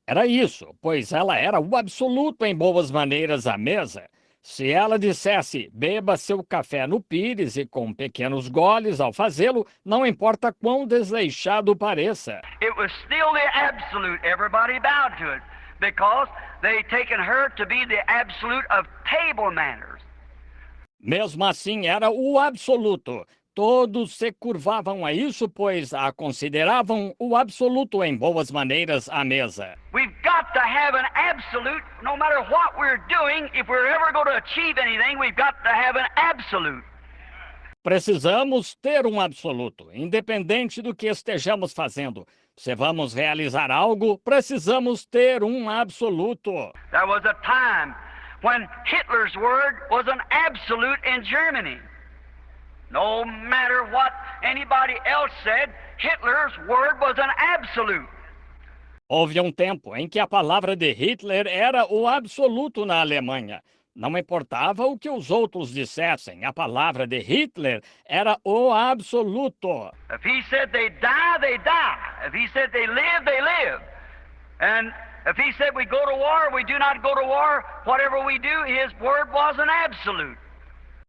Era isso, pois ela era o absoluto em boas maneiras à mesa. Se ela dissesse, beba seu café no pires e com pequenos goles ao fazê-lo, não importa quão desleixado pareça. It was still the absolute. Everybody bowed to it, because they taken her to be the absolute of table manners. Mesmo assim, era o absoluto. Todos se curvavam a isso, pois a consideravam o absoluto em boas maneiras à mesa. We've got to have an absolute, no matter what we're doing. If we're ever going to achieve anything, we've got to have an absolute. Precisamos ter um absoluto, independente do que estejamos fazendo. Se vamos realizar algo, precisamos ter um absoluto. There was a time when Hitler's word was an absolute in Germany. No matter what anybody else said, Hitler's word was an absolute. Houve um tempo em que a palavra de Hitler era o absoluto na Alemanha. Não importava o que os outros dissessem, a palavra de Hitler era o absoluto. If he said they die, they die. If he said they live. And if he said we go to war, we do not go to war. Whatever we do, his word was an absolute.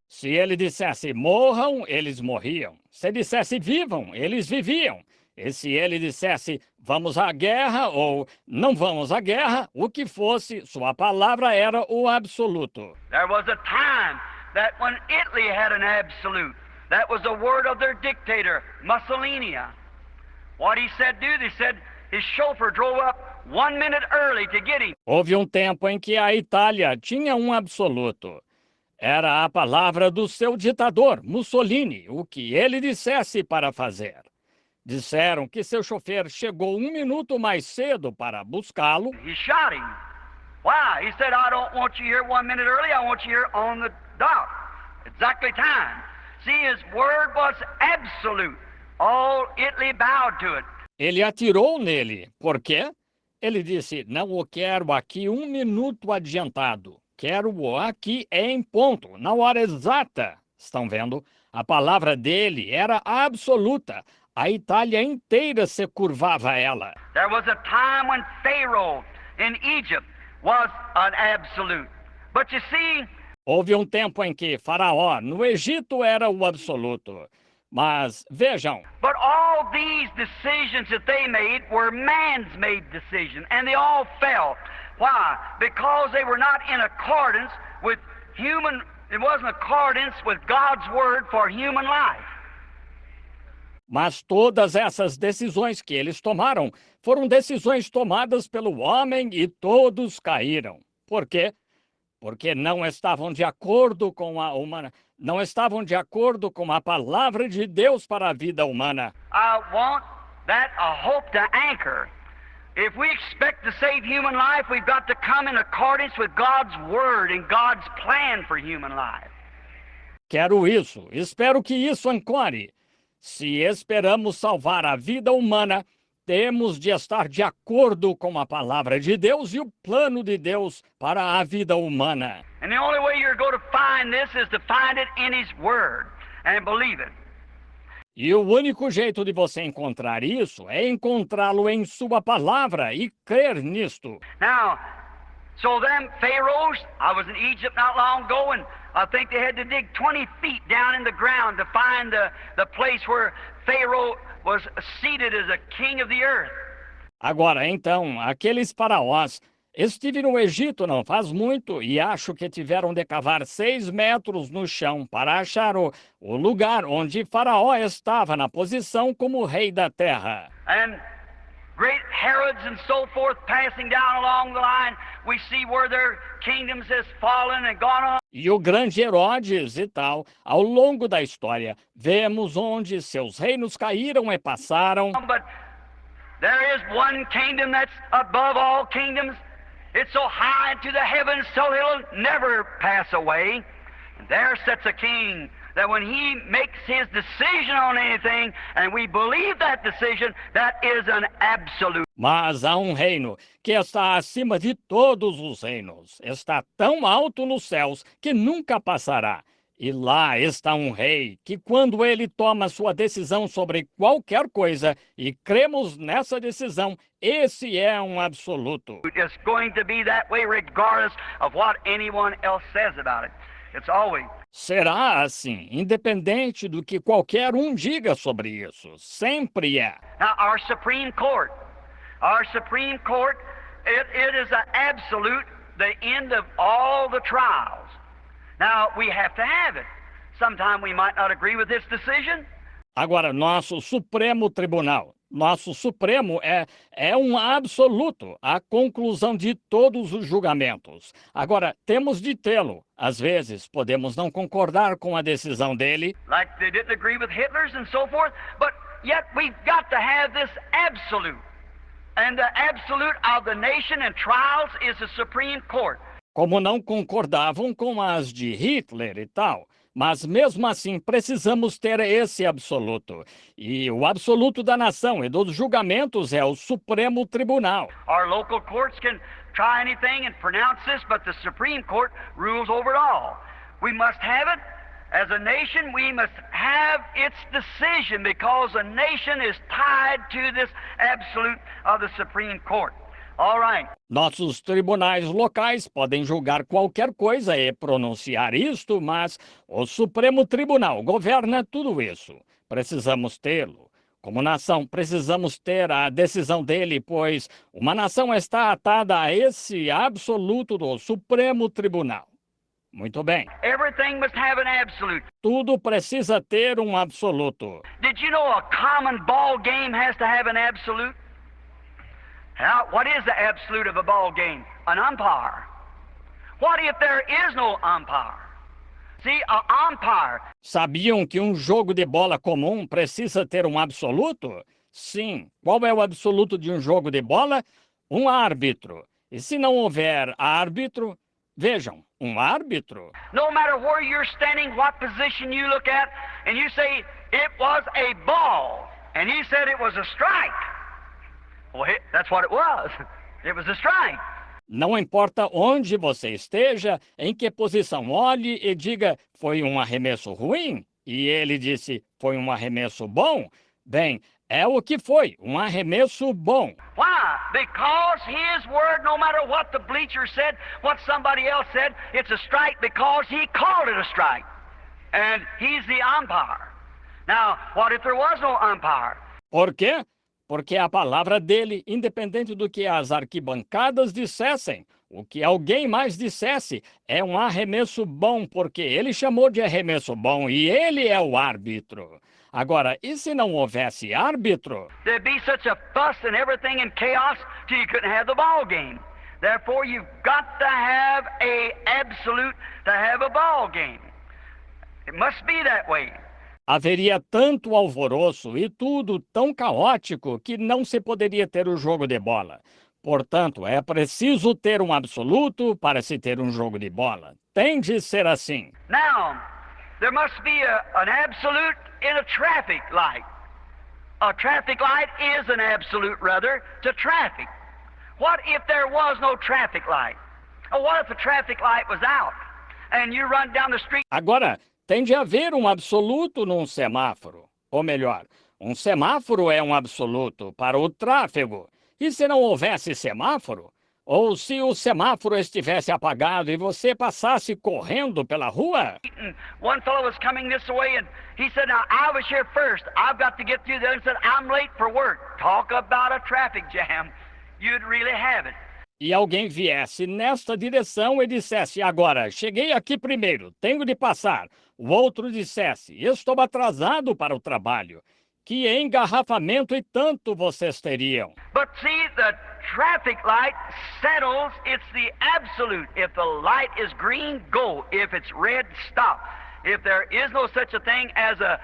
Se ele dissesse morram, eles morriam. Se dissesse vivam, eles viviam. E se ele dissesse vamos à guerra ou não vamos à guerra, o que fosse, sua palavra era o absoluto. There was a time that when Italy had an absolute, that was the word of their dictator, Mussolini. What he said do, they said his chauffeur drove up 1 minute early to get him. Houve um tempo em que a Itália tinha um absoluto. Era a palavra do seu ditador, Mussolini, o que ele dissesse para fazer. Disseram que seu chofer chegou 1 minuto mais cedo para buscá-lo. He shot him. Why? He said, I don't want you here 1 minute early, I want you here on the dot. Exactly time. See, his word was absolute. All Italy bowed to it. Ele atirou nele. Por quê? Ele disse, não o quero aqui 1 minuto adiantado. Quero-o aqui em ponto, na hora exata. Estão vendo? A palavra dele era absoluta. A Itália inteira se curvava a ela. There was a time when Pharaoh in Egypt was an absolute. But you see, houve um tempo em que Faraó, no Egito, era o absoluto. Mas, vejam, but all these decisions that they made were man's made decisions, and they all fell. Why? Because they were not in accordance with human, it wasn't accordance with God's word for human life. Mas todas essas decisões que eles tomaram foram decisões tomadas pelo homem e todos caíram. Por quê? Porque não estavam de acordo com não estavam de acordo com a palavra de Deus para a vida humana. I want that a hope to anchor. If we expect to save human life, we've got to come in accordance with God's word and God's plan for human life. Quero isso. Espero que isso ancore. Se esperamos salvar a vida humana, temos de estar de acordo com a palavra de Deus e o plano de Deus para a vida humana. And the only way you're going to find this is to find it in His Word and believe it. E o único jeito de você encontrar isso é encontrá-lo em sua palavra e crer nisto. Now, so them pharaohs, I was in Egypt not long ago, and I think they had to dig 20 feet down in the ground to find the place where Pharaoh was seated as a king of the earth. Agora, então, aqueles faraós, estive no Egito não faz muito e acho que tiveram de cavar 6 metros no chão para achar o lugar onde Faraó estava na posição como rei da terra. And great Herods and so forth passing down along the line, we see where their kingdoms has fallen and gone on. E o grande Herodes e tal, ao longo da história, vemos onde seus reinos caíram e passaram. But there is one kingdom that's above all kingdoms. It's so high into the heavens, so it'll never pass away. And there sits a king that when he makes his decision on anything, and we believe that decision, that is an absolute. Mas há um reino que está acima de todos os reinos, está tão alto nos céus que nunca passará. E lá está um rei que, quando ele toma sua decisão sobre qualquer coisa, e cremos nessa decisão, esse é um absoluto. It's going to be that way regardless of what anyone else says about it. It's always. Será assim, independente do que qualquer um diga sobre isso. Sempre é. Now, our Supreme Court, it is an absolute, the end of all the trials. Now, we have to have it. Sometime we might not agree with this decision. Agora, nosso Supremo Tribunal, nosso Supremo é um absoluto, a conclusão de todos os julgamentos. Agora, temos de tê-lo. Às vezes, podemos não concordar com a decisão dele. Like they didn't agree with Hitler's and so forth, but yet we've got to have this absolute. And the absolute of the nation and trials is the Supreme Court. Como não concordavam com as de Hitler e tal. Mas mesmo assim precisamos ter esse absoluto. E o absoluto da nação e dos julgamentos é o Supremo Tribunal. Our local courts can try anything and pronounce this, but the Supreme Court rules over it all. We must have it. As a nation, we must have its decision because a nation is tied to this absolute of the Supreme Court. All right. Nossos tribunais locais podem julgar qualquer coisa e pronunciar isto, mas o Supremo Tribunal governa tudo isso. Precisamos tê-lo. Como nação, precisamos ter a decisão dele, pois uma nação está atada a esse absoluto do Supremo Tribunal. Muito bem. Everything must have an absolute. Tudo precisa ter um absoluto. Did you know a common ball game has to have an absolute? Now, what is the absolute of a ball game? An umpire. What if there is no umpire? See, an umpire. Sabiam que um jogo de bola comum precisa ter um absoluto? Sim. Qual é o absoluto de um jogo de bola? Um árbitro. E se não houver árbitro, vejam, um árbitro. No matter where you're standing, what position you look at, and you say it was a ball, and he said it was a strike. Well, that's what it was. It was a strike. Não importa onde você esteja, em que posição olhe e diga, foi um arremesso ruim? E ele disse, foi um arremesso bom? Bem, é o que foi, um arremesso bom. Why? Because his word, no matter what the bleacher said, what somebody else said, it's a strike because he called it a strike. And he's the umpire. Now, what if there was no umpire? Por quê? Porque a palavra dele, independente do que as arquibancadas dissessem, o que alguém mais dissesse, é um arremesso bom, porque ele chamou de arremesso bom e ele é o árbitro. Agora, e se não houvesse árbitro? There'd be such a fuss and everything and chaos till you couldn't have the ball game. Therefore, you've got to have a absolute to have a ball game. It must be that way. Haveria tanto alvoroço e tudo tão caótico que não se poderia ter o jogo de bola. Portanto, é preciso ter um absoluto para se ter um jogo de bola. Tem de ser assim. Now, there must be an absolute in a traffic light. A traffic light is an absolute, rather, to traffic. What if there was no traffic light? Or what if the traffic light was out and you run down the street? Agora, tem de haver um absoluto num semáforo. Ou melhor, um semáforo é um absoluto para o tráfego. E se não houvesse semáforo? Ou se o semáforo estivesse apagado e você passasse correndo pela rua? One fellow was coming this way and he said, now I was here first. I've got to get through there. And said, I'm late for work. Talk about a traffic jam. You'd really have it. E alguém viesse nesta direção e dissesse, agora, cheguei aqui primeiro, tenho de passar. O outro dissesse, estou atrasado para o trabalho. Que engarrafamento e tanto vocês teriam. But see, the traffic light settles, it's the absolute. If the light is green, go. If it's red, stop. If there is no such a thing as a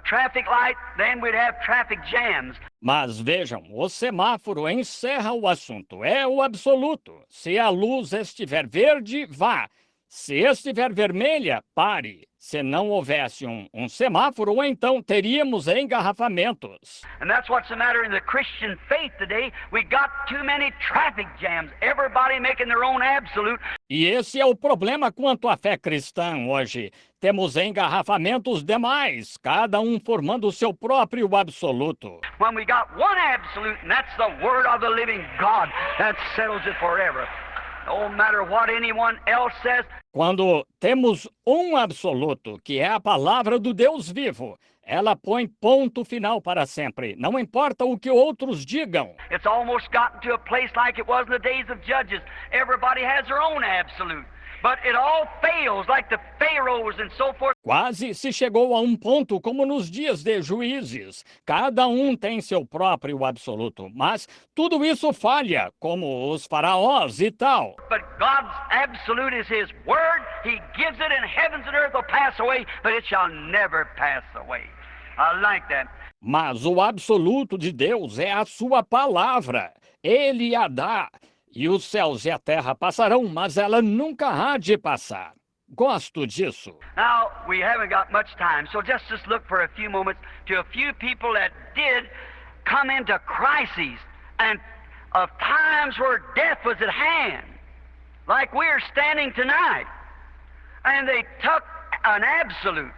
traffic light, then we'd have traffic jams. Mas vejam, o semáforo encerra o assunto, é o absoluto. Se a luz estiver verde, vá. Se estiver vermelha, pare. Se não houvesse um semáforo, então teríamos engarrafamentos. And that's what's the matter in the Christian faith today. We got too many traffic jams. Everybody making their own absolute. E esse é o problema quanto à fé cristã hoje. Temos engarrafamentos demais, cada um formando o seu próprio absoluto. When we got one absolute, and that's the word of the living God, that settles it forever. No matter what anyone else says. Quando temos um absoluto, que é a palavra do Deus vivo, ela põe ponto final para sempre. Não importa o que outros digam. It's almost gotten to a place like it was in the days of Judges. Everybody has their own absolute. But it all fails, like the pharaohs and so forth. Quase se chegou a um ponto como nos dias de Juízes. Cada um tem seu próprio absoluto, mas tudo isso falha, como os faraós e tal. But God's absolute is His word. He gives it, and heavens and earth will pass away, but it shall never pass away. I like that. Mas o absoluto de Deus é a sua palavra. Ele a dá. E os céus e a terra passarão, mas ela nunca há de passar. Gosto disso. Now, we haven't got much time, so just look for a few moments to a few people that did come into crises and of times where death was at hand, like we're standing tonight. And they took an absolute.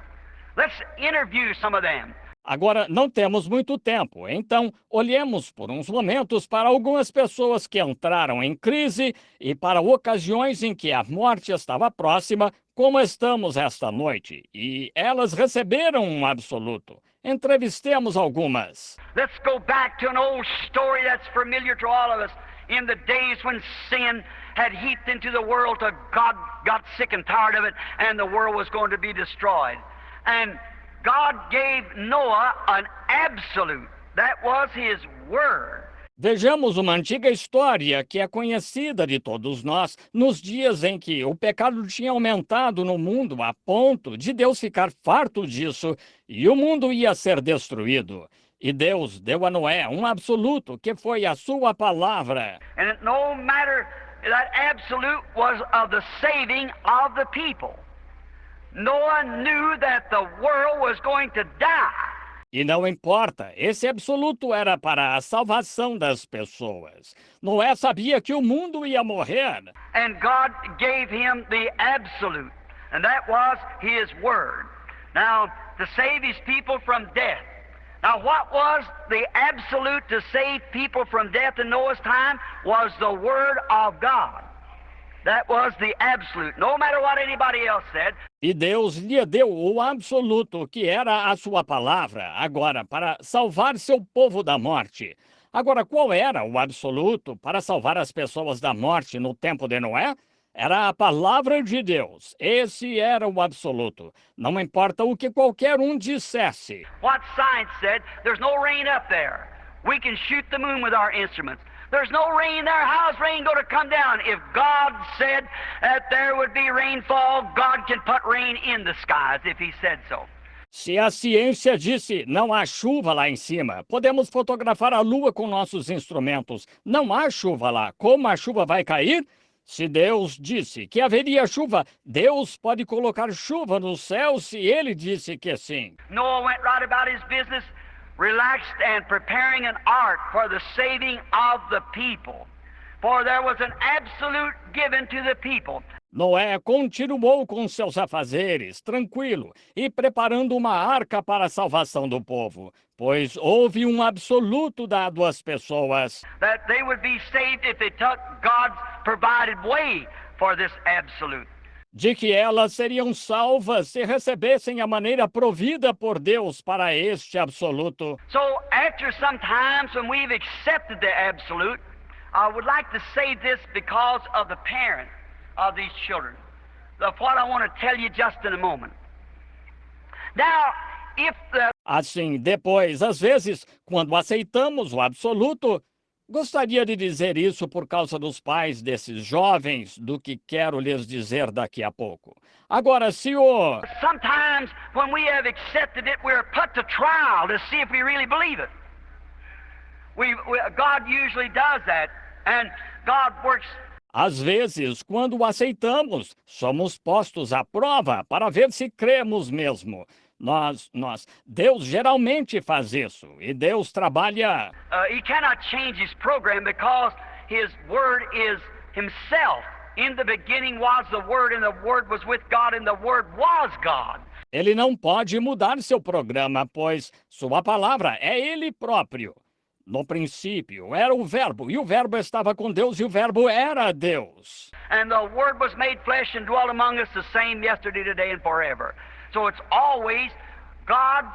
Let's interview some of them. Agora, não temos muito tempo, então olhemos por uns momentos para algumas pessoas que entraram em crise e para ocasiões em que a morte estava próxima, como estamos esta noite, e elas receberam um absoluto. Entrevistemos algumas. Let's go back to an old story that's familiar to all of us. In the days when sin had heaped into the world, till God got sick and tired of it, and the world was going to be destroyed. And God gave Noah an absolute. That was His word. Vejamos uma antiga história que é conhecida de todos nós nos dias em que o pecado tinha aumentado no mundo a ponto de Deus ficar farto disso e o mundo ia ser destruído. E Deus deu a Noé um absoluto que foi a sua palavra. And no matter, that absolute was of the saving of the people. Noah knew that the world was going to die. E não importa, esse absoluto era para a salvação das pessoas. Noé sabia que o mundo ia morrer. And God gave him the absolute, and that was His word. Now, to save His people from death. Now, what was the absolute to save people from death in Noah's time? Was the word of God. That was the absolute, no matter what anybody else said. E Deus lhe deu o absoluto, que era a sua palavra, agora para salvar seu povo da morte. Agora, qual era o absoluto para salvar as pessoas da morte no tempo de Noé? Era a palavra de Deus. Esse era o absoluto. Não importa o que qualquer um dissesse. What science said, there's no rain up there. We can shoot the moon with our instruments. There's no rain there. How's rain going to come down? If God said that there would be rainfall, God can put rain in the skies if He said so. Se a ciência disse não há chuva lá em cima, podemos fotografar a lua com nossos instrumentos. Não há chuva lá. Como a chuva vai cair? Se Deus disse que haveria chuva, Deus pode colocar chuva no céu se Ele disse que sim. Noah went right about his business, relaxed and preparing an ark for the saving of the people. For there was an absolute given to the people. Noé continuou com seus afazeres, tranquilo, e preparando uma arca para a salvação do povo, pois houve um absoluto dado às pessoas. That they would be saved if they took God's provided way for this absolute. De que elas seriam salvas se recebessem a maneira provida por Deus para este absoluto. So after some times when we've accepted the absolute, I would like to say this because of the parent of these children. Of what I want to tell you just in a moment. Now, if the Assim, depois, às vezes, quando aceitamos o absoluto, gostaria de dizer isso por causa dos pais desses jovens, do que quero lhes dizer daqui a pouco. Agora, se o... sometimes when we have accepted it, we're put to trial to see if we really believe it. God usually does that, and God works. Às vezes, quando o aceitamos, somos postos à prova para ver se cremos mesmo. Deus geralmente faz isso, e Deus trabalha. He cannot change his program because his word is himself. In the beginning was the word, and the word was with God, and the word was God. Ele não pode mudar seu programa, pois sua palavra é ele próprio. No princípio era o Verbo, e o Verbo estava com Deus, e o Verbo era Deus. And the word was made flesh and dwelt among us, the same yesterday, today, and forever. So it's always God.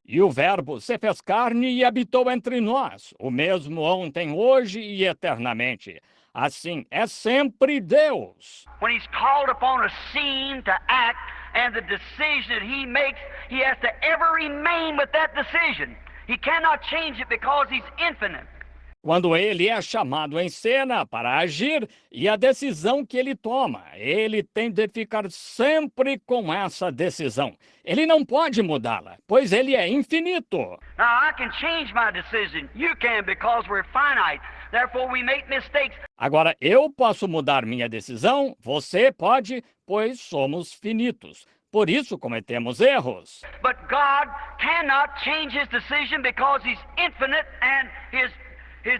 E o Verbo se fez carne e habitou entre nós, o mesmo ontem, hoje e eternamente. Assim, é sempre Deus. When he's called upon a scene to act, and the decision that he makes, he has to ever remain with that decision. He cannot change it because he's infinite. Quando ele é chamado em cena para agir, e a decisão que ele toma, ele tem de ficar sempre com essa decisão. Ele não pode mudá-la, pois ele é infinito. Now, I can change my decision. You can, because we're finite. Therefore, we make mistakes. Agora, eu posso mudar minha decisão, você pode, pois somos finitos. Por isso cometemos erros. But God cannot change his decision because he's infinite, and his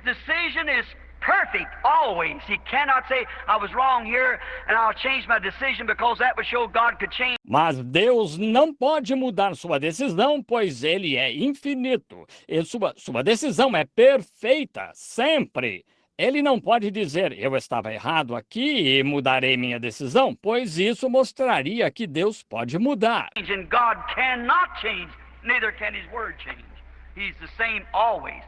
decision is perfect always. He cannot say, I was wrong here and I'll change my decision because that would show God could change. Mas Deus não pode mudar sua decisão, pois ele é infinito. E sua decisão é perfeita, sempre. Ele não pode dizer, eu estava errado aqui e mudarei minha decisão, pois isso mostraria que Deus pode mudar. And God cannot change, neither can his word change. He's the same always.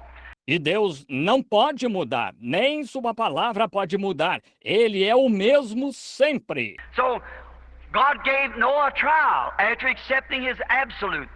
E Deus não pode mudar, nem sua palavra pode mudar. Ele é o mesmo sempre. So, God gave Noah a trial after accepting his absolute.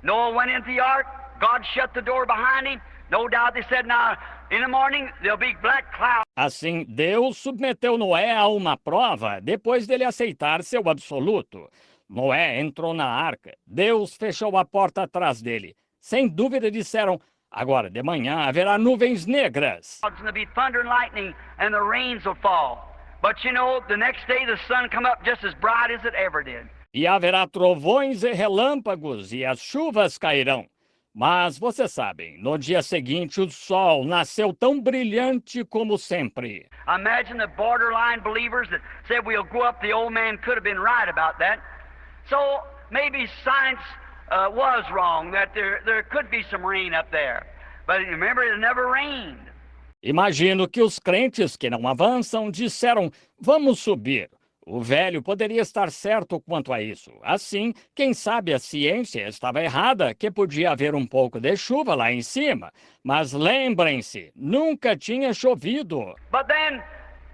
Noah went into the ark, God shut the door behind him. No doubt they said, now, in the morning, there'll be black clouds. Assim, Deus submeteu Noé a uma prova depois dele aceitar seu absoluto. Noé entrou na arca. Deus fechou a porta atrás dele. Sem dúvida disseram, agora de manhã haverá nuvens negras. And there'll be thunder and lightning, and the rains will fall. But you know, the next day the sun come up just as bright as it ever did. E haverá trovões e relâmpagos, e as chuvas cairão. Mas, vocês sabem, no dia seguinte o sol nasceu tão brilhante como sempre. Imagine the borderline believers that said we'll go up. The old man could have been right about that. So maybe science was wrong, that there could be some rain up there. But remember, it never rained. Imagino que os crentes que não avançam disseram, vamos subir. O velho poderia estar certo quanto a isso. Assim, quem sabe a ciência estava errada, que podia haver um pouco de chuva lá em cima. Mas lembrem-se, nunca tinha chovido. But then,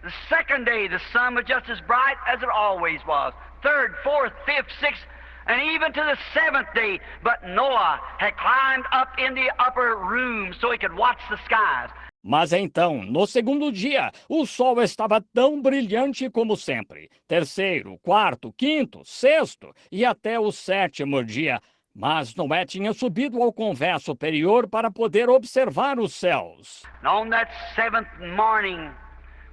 the second day, the sun was just as bright as it always was. Third, fourth, fifth, sixth, and even to the seventh day. But Noah had climbed up in the upper room so he could watch the skies. Mas então, no segundo dia, o sol estava tão brilhante como sempre. Terceiro, quarto, quinto, sexto e até o sétimo dia. Mas Noé tinha subido ao convés superior para poder observar os céus. And on that seventh morning,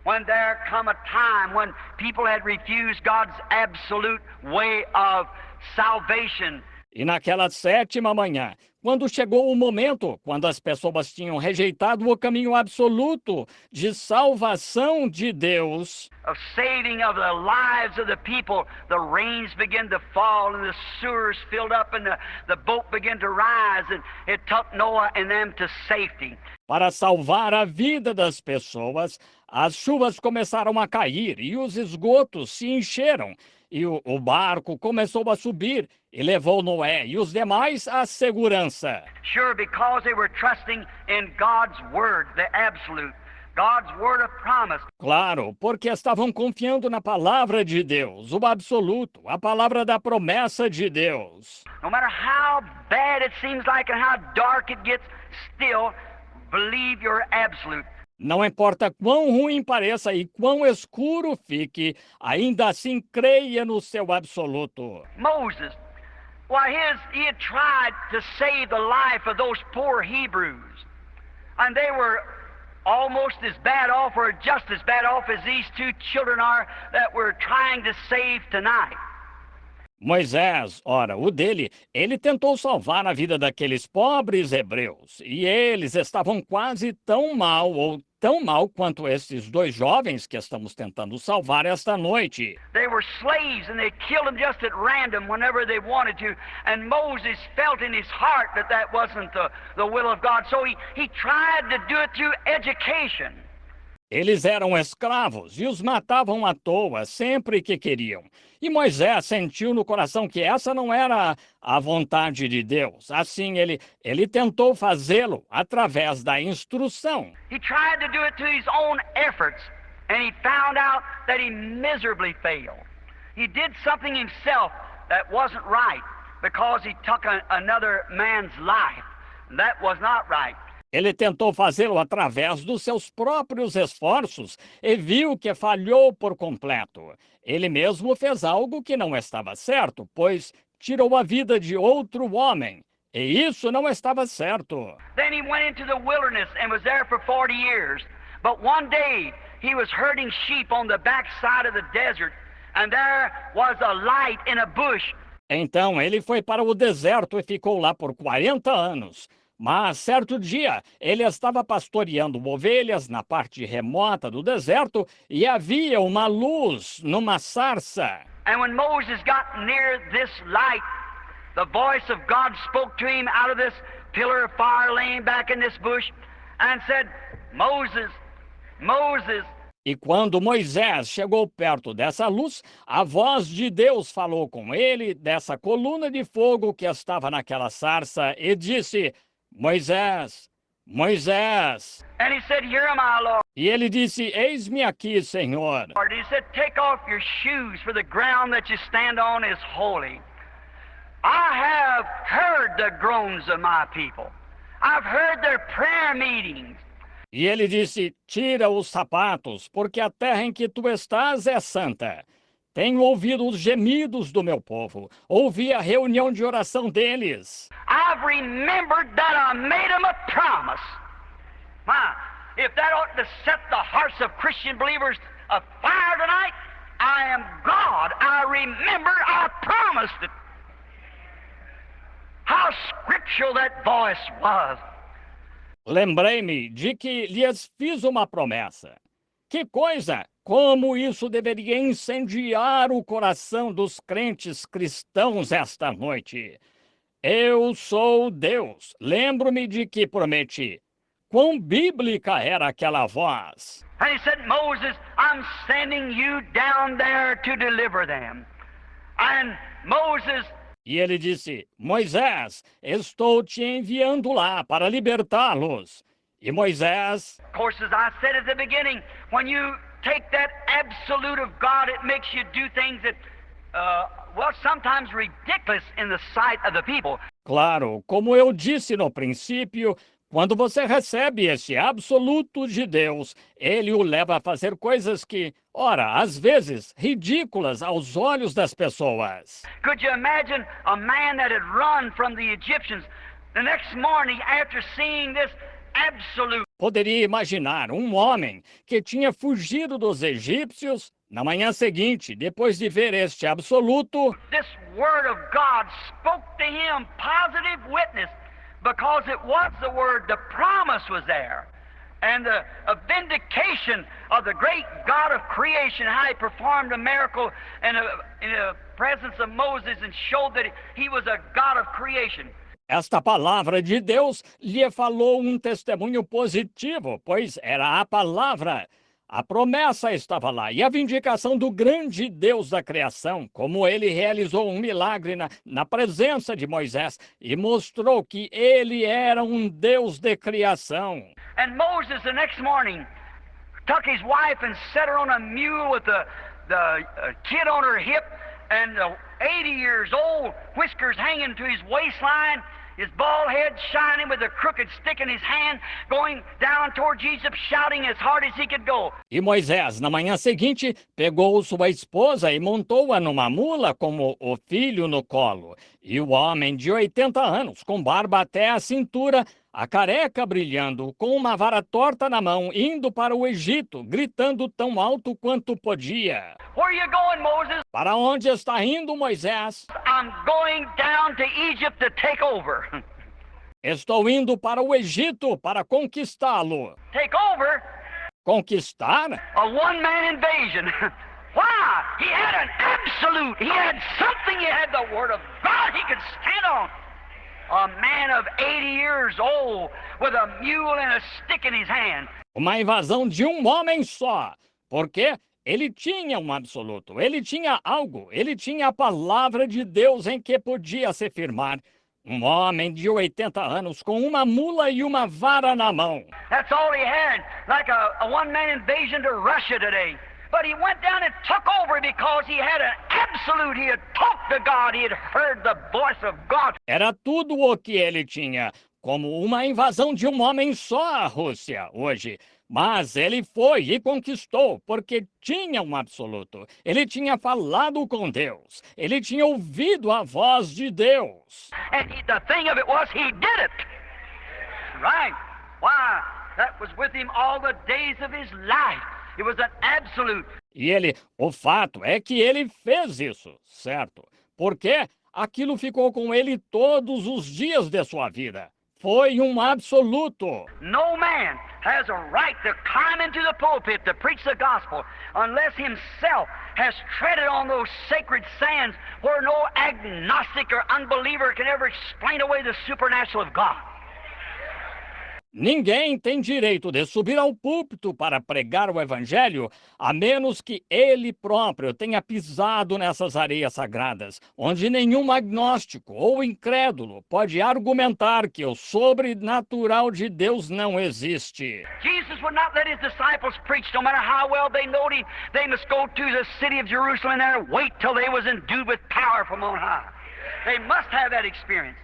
when there come a time when people had refused God's absolute way of salvation, E naquela sétima manhã, quando chegou o momento, quando as pessoas tinham rejeitado o caminho absoluto de salvação de Deus, of saving of the lives of the people, the rains began to fall and the sewers filled up and the boat began to rise and it took Noah and them to safety. para salvar a vida das pessoas, as chuvas começaram a cair e os esgotos se encheram. E o barco começou a subir e levou Noé e os demais à segurança. Sure, because they were trusting in God's word, the absolute, God's word of promise. Claro, porque estavam confiando na palavra de Deus, o absoluto, a palavra da promessa de Deus. No matter how bad it seems like and how dark it gets, still believe your absolute. Não importa quão ruim pareça e quão escuro fique, ainda assim creia no seu absoluto. Moses, why he had tried to save the life of those poor Hebrews, and they were almost as bad off or just as bad off as these two children are that we're trying to save tonight. Moisés, ora, o dele, ele tentou salvar a vida daqueles pobres hebreus, e eles estavam quase tão mal ou tão mal quanto esses dois jovens que estamos tentando salvar esta noite. They were slaves and they killed them just at random whenever they wanted to, and Moses felt in his heart that that wasn't the will of God, so he tried to do it through education. Eles eram escravos e os matavam à toa sempre que queriam. E Moisés sentiu no coração que essa não era a vontade de Deus. Assim, ele tentou fazê-lo através da instrução. He tried to do it through his own efforts, and he found out that he miserably failed. He did something himself that wasn't right because he took another man's life. That was not right. Ele tentou fazê-lo através dos seus próprios esforços e viu que falhou por completo. Ele mesmo fez algo que não estava certo, pois tirou a vida de outro homem. E isso não estava certo. Then he went into the wilderness and was there for 40 years. But one day he was herding sheep on the backside of the desert, and there was a light in a bush. Então ele foi para o deserto e ficou lá por 40 anos. Mas, certo dia, ele estava pastoreando ovelhas na parte remota do deserto e havia uma luz numa sarça. And when Moses got near this light, the voice of God spoke to him out of this pillar of fire laying back in this bush and said, Moses, Moses. E quando Moisés chegou perto dessa luz, a voz de Deus falou com ele dessa coluna de fogo que estava naquela sarça e disse: Moisés, Moisés. And he said, Here am I, Lord. E ele disse: Eis-me aqui, Senhor. And he said, Take off your shoes, for the ground that you stand on is holy. I have heard the groans of my people. I've heard their prayer meetings. E ele disse: Tira os sapatos, porque a terra em que tu estás é santa. Tenho ouvido os gemidos do meu povo. Ouvi a reunião de oração deles. I've remembered that I made them a promise. My, if that ought to set the hearts of Christian believers afire tonight, I am God. I remember I promised it. How scriptural that voice was. Lembrei-me de que lhes fiz uma promessa. Que coisa! Como isso deveria incendiar o coração dos crentes cristãos esta noite. Eu sou Deus. Lembro-me de que prometi. Quão bíblica era aquela voz. And he said, Moses, I'm sending you down there to deliver them. And Moses... E ele disse: Moisés, estou te enviando lá para libertá-los. E Moisés... Of course, as I said at the beginning, when you take that absolute of God, it makes you do things that, sometimes ridiculous in the sight of the people. Claro, como eu disse no princípio, quando você recebe esse absoluto de Deus, ele o leva a fazer coisas que, ora, às vezes, ridículas aos olhos das pessoas. Could you imagine a man that had run from the Egyptians the next morning after seeing this absolute? Poderia imaginar um homem que tinha fugido dos egípcios Na manhã seguinte, depois de ver este absoluto, This Word of God spoke to him positive witness because it was the Word. The promise was there. And a vindication of the great God of creation, how he performed a miracle in the presence of Moses and showed that he was a God of creation. esta palavra de Deus lhe falou um testemunho positivo, pois era a palavra. A promessa estava lá e a vindicação do grande Deus da criação, como ele realizou um milagre na presença de Moisés e mostrou que ele era um Deus de criação. And Moses, the next morning, took his wife and set her on a mule with the kid on her hip, and 80 years old, whiskers hanging to his waistline, his bald head shining with a crooked stick in his hand, going down towards Egypt, shouting as hard as he could go. E Moisés, na manhã seguinte, pegou sua esposa e montou-a numa mula com o filho no colo. E o homem de 80 anos, com barba até a cintura, a careca brilhando, com uma vara torta na mão, indo para o Egito, gritando tão alto quanto podia. Where are you going, Moses? Para onde está indo, Moisés? I'm going down to Egypt to take over. Estou indo para o Egito para conquistá-lo. Take over? Conquistar? A one-man invasion. Why? He had an absolute. He had something. He had the Word of God he could stand on. A man of 80 years old with a mule and a stick in his hand. Uma invasão de um homem só, porque ele tinha um absoluto, ele tinha algo, ele tinha a palavra de Deus em que podia se firmar. Um homem de 80 anos com uma mula e uma vara na mão. That's all he had, like a one-man invasion to Russia today. But he went down and took over because he had an absolute. He had talked to God. He had heard the voice of God. Era tudo o que ele tinha, como uma invasão de um homem só à Rússia hoje. Mas ele foi e conquistou, porque tinha um absoluto. Ele tinha falado com Deus. Ele tinha ouvido a voz de Deus. And the thing of it was, he did it. Right. Why? That was with him all the days of his life. It was an absolute. E o fato é que ele fez isso, certo? Porque aquilo ficou com ele todos os dias de sua vida. Foi um absoluto. No man has a right to climb into the pulpit to preach the gospel unless himself has treaded on those sacred sands where no agnostic or unbeliever can ever explain away the supernatural of God. Ninguém tem direito de subir ao púlpito para pregar o evangelho, a menos que ele próprio tenha pisado nessas areias sagradas, onde nenhum agnóstico ou incrédulo pode argumentar que o sobrenatural de Deus não existe. Jesus would not let his disciples preach, no matter how well they knowed him. They must go to the city of Jerusalem and there wait till they was endued with power from on high. They must have that experience.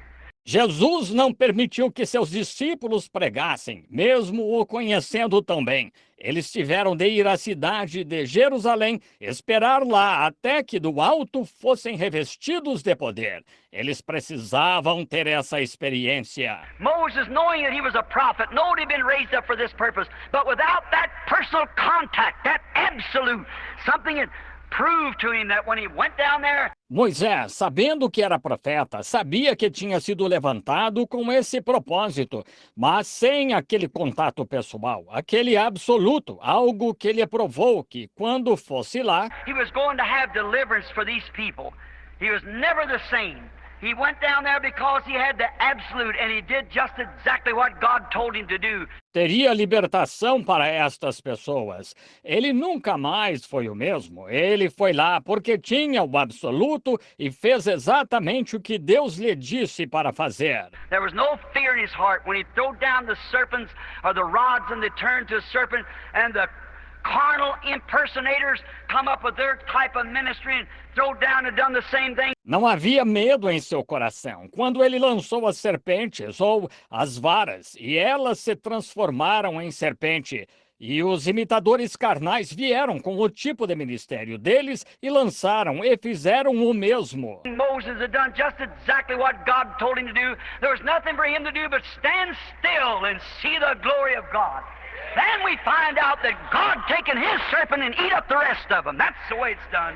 Jesus não permitiu que seus discípulos pregassem, mesmo o conhecendo tão bem. Eles tiveram de ir à cidade de Jerusalém, esperar lá até que do alto fossem revestidos de poder. Eles precisavam ter essa experiência. Moses, knowing that he was a prophet, knowed he'd been raised up for this purpose, but without that personal contact, that absolute, something that proved to him that when he went down there. Moisés, sabendo que era profeta, sabia que tinha sido levantado com esse propósito, mas sem aquele contato pessoal, aquele absoluto, algo que lhe provou que, quando fosse lá, He was going to have deliverance for these people. He was never the same. He went down there because he had the absolute, and he did just exactly what God told him to do. teria libertação para estas pessoas. Ele nunca mais foi o mesmo. Ele foi lá porque tinha o absoluto e fez exatamente o que Deus lhe disse para fazer. There was no fear in his heart when he threw down the serpents or the rods and they turned to a serpent, and the carnal impersonators come up with their type of ministry and throw down and done the same thing. Não havia medo em seu coração quando ele lançou as serpentes ou as varas, e elas se transformaram em serpente. E os imitadores carnais vieram com o tipo de ministério deles e lançaram e fizeram o mesmo. Moses had done just exactly what God told him to do. There was nothing for him to do but stand still and see the glory of God. then we find out that God taken his serpent and eat up the rest of them. That's the way it's done.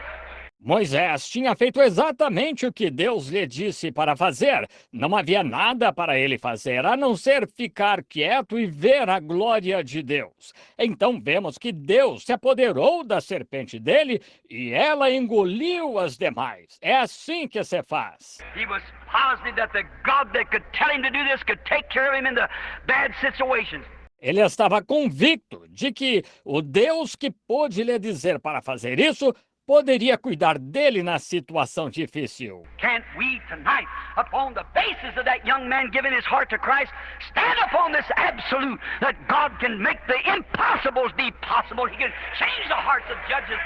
Moisés tinha feito exatamente o que Deus lhe disse para fazer. Não havia nada para ele fazer, a não ser ficar quieto e ver a glória de Deus. Então vemos que Deus se apoderou da serpente dele e ela engoliu as demais. É assim que se faz. He was positive that the God that could tell him to do this could take care of him in the bad situations. Ele estava convicto de que o Deus que pôde lhe dizer para fazer isso poderia cuidar dele na situação difícil. Can't we tonight, upon the basis of that young man giving his heart to Christ, stand upon this absolute that God can make the impossibles be possible? He can change the hearts of judges.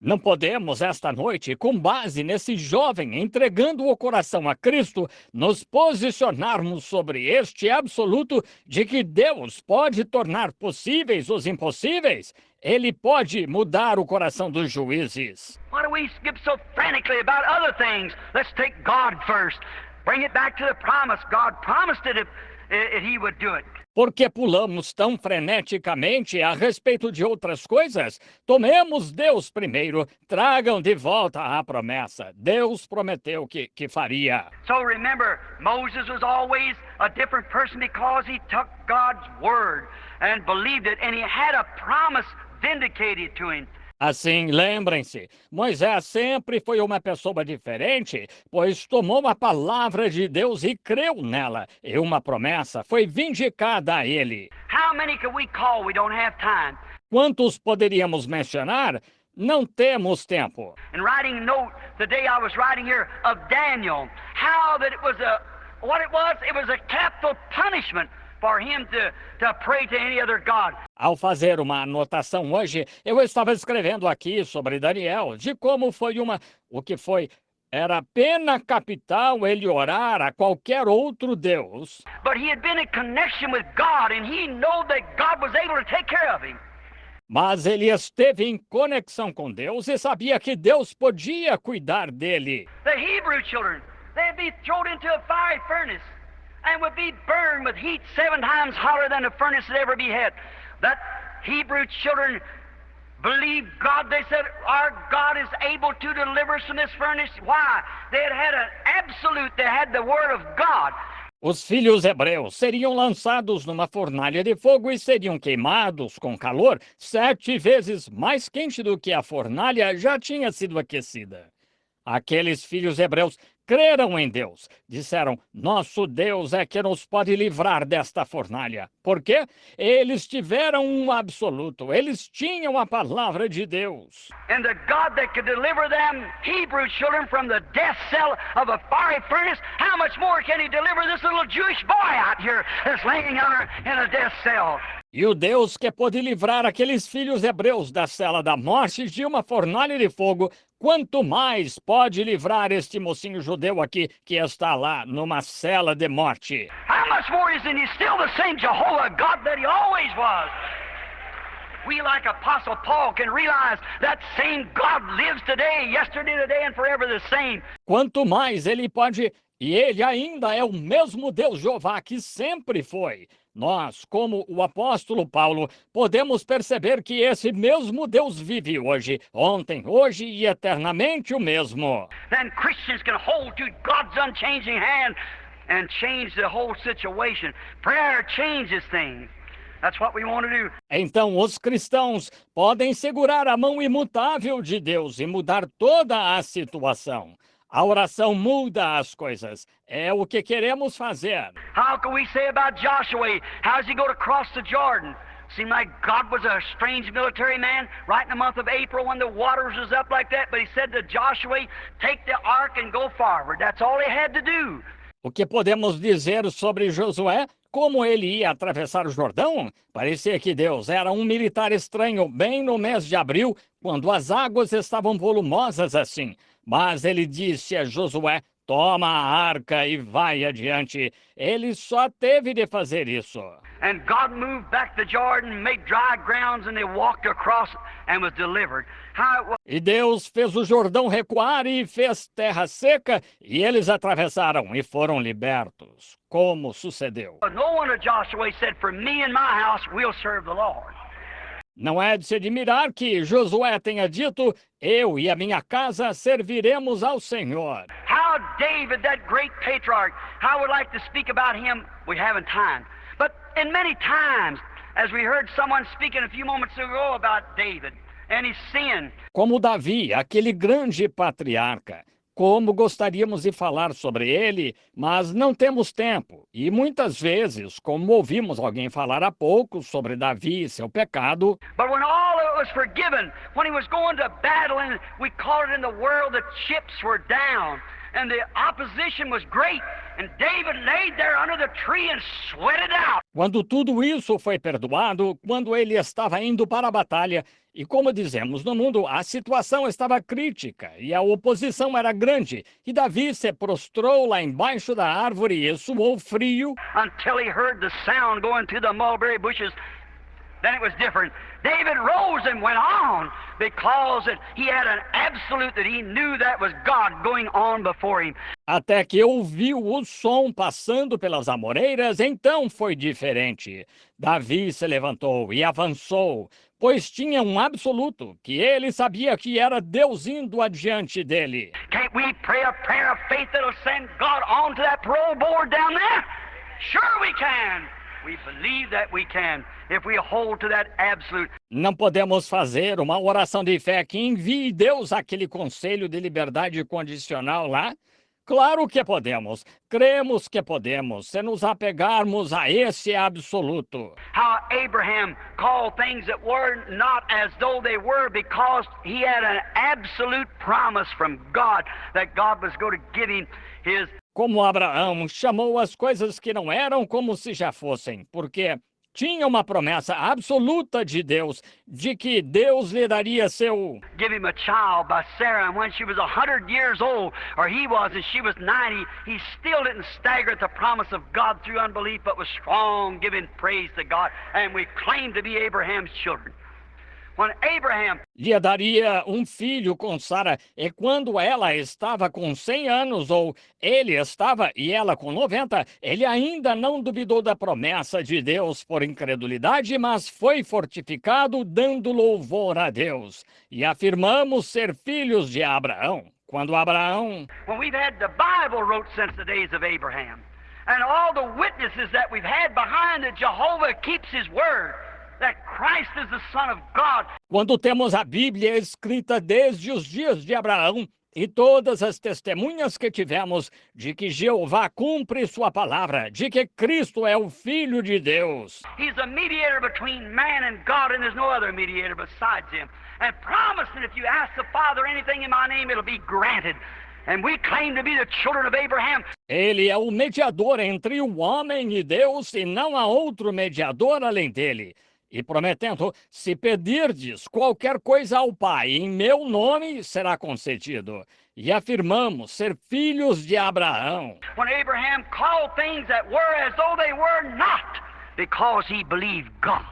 Não podemos, esta noite, com base nesse jovem entregando o coração a Cristo, nos posicionarmos sobre este absoluto de que Deus pode tornar possíveis os impossíveis. Ele pode mudar o coração dos juízes. Why do we skip so frantically about other things? Let's take God first. Bring it back to the promise. God promised it if He would do it. Por que pulamos tão freneticamente a respeito de outras coisas? Tomemos Deus primeiro, tragam de volta a promessa. Deus prometeu que faria. So remember, Moses was always a different person because he took God's word and believed it, and he had a promise vindicated to him. Assim, lembrem-se, Moisés sempre foi uma pessoa diferente, pois tomou a palavra de Deus e creu nela, e uma promessa foi vindicada a ele. How many can we call? We don't have time. Quantos poderíamos mencionar? Não temos tempo. And writing a note, the day I was writing here of Daniel, how that it was a capital punishment for him to pray to any other God. Ao fazer uma anotação hoje, eu estava escrevendo aqui sobre Daniel, de como era pena capital ele orar a qualquer outro Deus. But he had been in connection with God and he knew that God was able to take care of him. Mas ele esteve em conexão com Deus e sabia que Deus podia cuidar dele. The Hebrew children, they'd be thrown into a fiery furnace and would be burned with heat 7 times hotter than a furnace had ever been had. That Hebrew children believed God. They said, our God is able to deliver us from this furnace. Why? They had an absolute, they had the word of God. Os filhos hebreus seriam lançados numa fornalha de fogo e seriam queimados com calor 7 vezes mais quente do que a fornalha já tinha sido aquecida. Aqueles filhos hebreus creram em Deus. Disseram, nosso Deus é que nos pode livrar desta fornalha. Por quê? Eles tiveram um absoluto. Eles tinham a palavra de Deus. And the God that could deliver them Hebrew children from the death cell of a fiery furnace, how much more can he deliver this little Jewish boy out here that's laying out in a death cell? E o Deus que pôde livrar aqueles filhos hebreus da cela da morte de uma fornalha de fogo, quanto mais pode livrar este mocinho judeu aqui que está lá numa cela de morte? How much more isn't he still the same Jehovah God that he always was? We, like Apostle Paul, can realize that same God lives today, yesterday, today, and forever the same. Quanto mais ele pode, e ele ainda é o mesmo Deus Jeová que sempre foi. Nós, como o apóstolo Paulo, podemos perceber que esse mesmo Deus vive hoje, ontem, hoje e eternamente o mesmo. Then Christians can hold to God's unchanging hand and change the whole situation. Prayer changes things. That's what we want to do. Então, os cristãos podem segurar a mão imutável de Deus e mudar toda a situação. A oração muda as coisas. É o que queremos fazer. How can we say about Joshua? How does he go to cross the Jordan? Seemed like God was a strange military man right in the month of April when the waters was up like that. But he said to Joshua, take the ark and go forward. That's all he had to do. O que podemos dizer sobre Josué? Como ele ia atravessar o Jordão? Parecia que Deus era um militar estranho bem no mês de abril, quando as águas estavam volumosas assim. Mas ele disse a Josué, toma a arca e vai adiante. Ele só teve de fazer isso. And God moved back the Jordan, made dry grounds, and they walked across and was delivered. How it was, E Deus fez o Jordão recuar e fez terra seca, e eles atravessaram e foram libertos. Como sucedeu? no one of Joshua said, "For me and my house, we'll serve the Lord." Não é de se admirar que Josué tenha dito: eu e a minha casa serviremos ao Senhor. How David, that great patriarch, how I would like to speak about him, we haven't time. But in many times, as we heard someone speaking a few moments ago about David and his sin, Como Davi, aquele grande patriarca. Como gostaríamos de falar sobre ele, mas não temos tempo. E muitas vezes, como ouvimos alguém falar há pouco sobre Davi e seu pecado, but when all of it was forgiven, when he was going to battle, and we call it in the world, the chips were down, and the opposition was great, and David laid there under the tree and sweated out. quando tudo isso foi perdoado, quando ele estava indo para a batalha, e como dizemos no mundo, a situação estava crítica e a oposição era grande, e Davi se prostrou lá embaixo da árvore e suou frio, Until he heard the sound going through the mulberry bushes. Then it was different. David rose and went on because he had an absolute that he knew that was God going on before him. até que ouviu o som passando pelas amoreiras, então foi diferente. Davi se levantou e avançou, pois tinha um absoluto, que ele sabia que era Deus indo adiante dele. Can't we pray a prayer of faith that'll send God on to that parole board down there? Sure we can. We believe that we can if we hold to that absolute. Não podemos fazer uma oração de fé que envie Deus àquele conselho de liberdade condicional lá? Claro que podemos. Cremos que podemos, se nos apegarmos a esse absoluto. How Abraham called things that were not as though they were because he had an absolute promise from God that God was going to give him his. Como Abraão chamou as coisas que não eram como se já fossem, porque tinha uma promessa absoluta de Deus, de que Deus lhe daria seu. Give him a child by Sarah, and when she was 100 years old, or he was, and she was 90, he still didn't stagger at the promise of God through unbelief, but was strong, giving praise to God, and we claim to be Abraham's children. When Abraham, Lhe daria um filho com Sara, e quando ela estava com 100 anos, ou ele estava e ela com 90, ele ainda não duvidou da promessa de Deus por incredulidade, mas foi fortificado dando louvor a Deus. E afirmamos ser filhos de Abraão. Quando Abraão... when we've had the Bible wrote since the days of Abraham, and all the witnesses that we've had behind that Jehovah keeps his word, that Christ is the Son of God. Quando temos a Bíblia escrita desde os dias de Abraão e todas as testemunhas que tivemos de que Jeová cumpre sua palavra, de que Cristo é o Filho de Deus. He's a mediator between man and God, and there's no other mediator besides him. And promised that if you ask the Father anything in my name, it'll be granted. And we claim to be the children of Abraham. Ele é o mediador entre o homem e Deus, e não há outro mediador além dele. E prometendo, se pedirdes qualquer coisa ao Pai em meu nome, será concedido. E afirmamos ser filhos de Abraão. When Abraham called things that were as though they were not, because he believed God.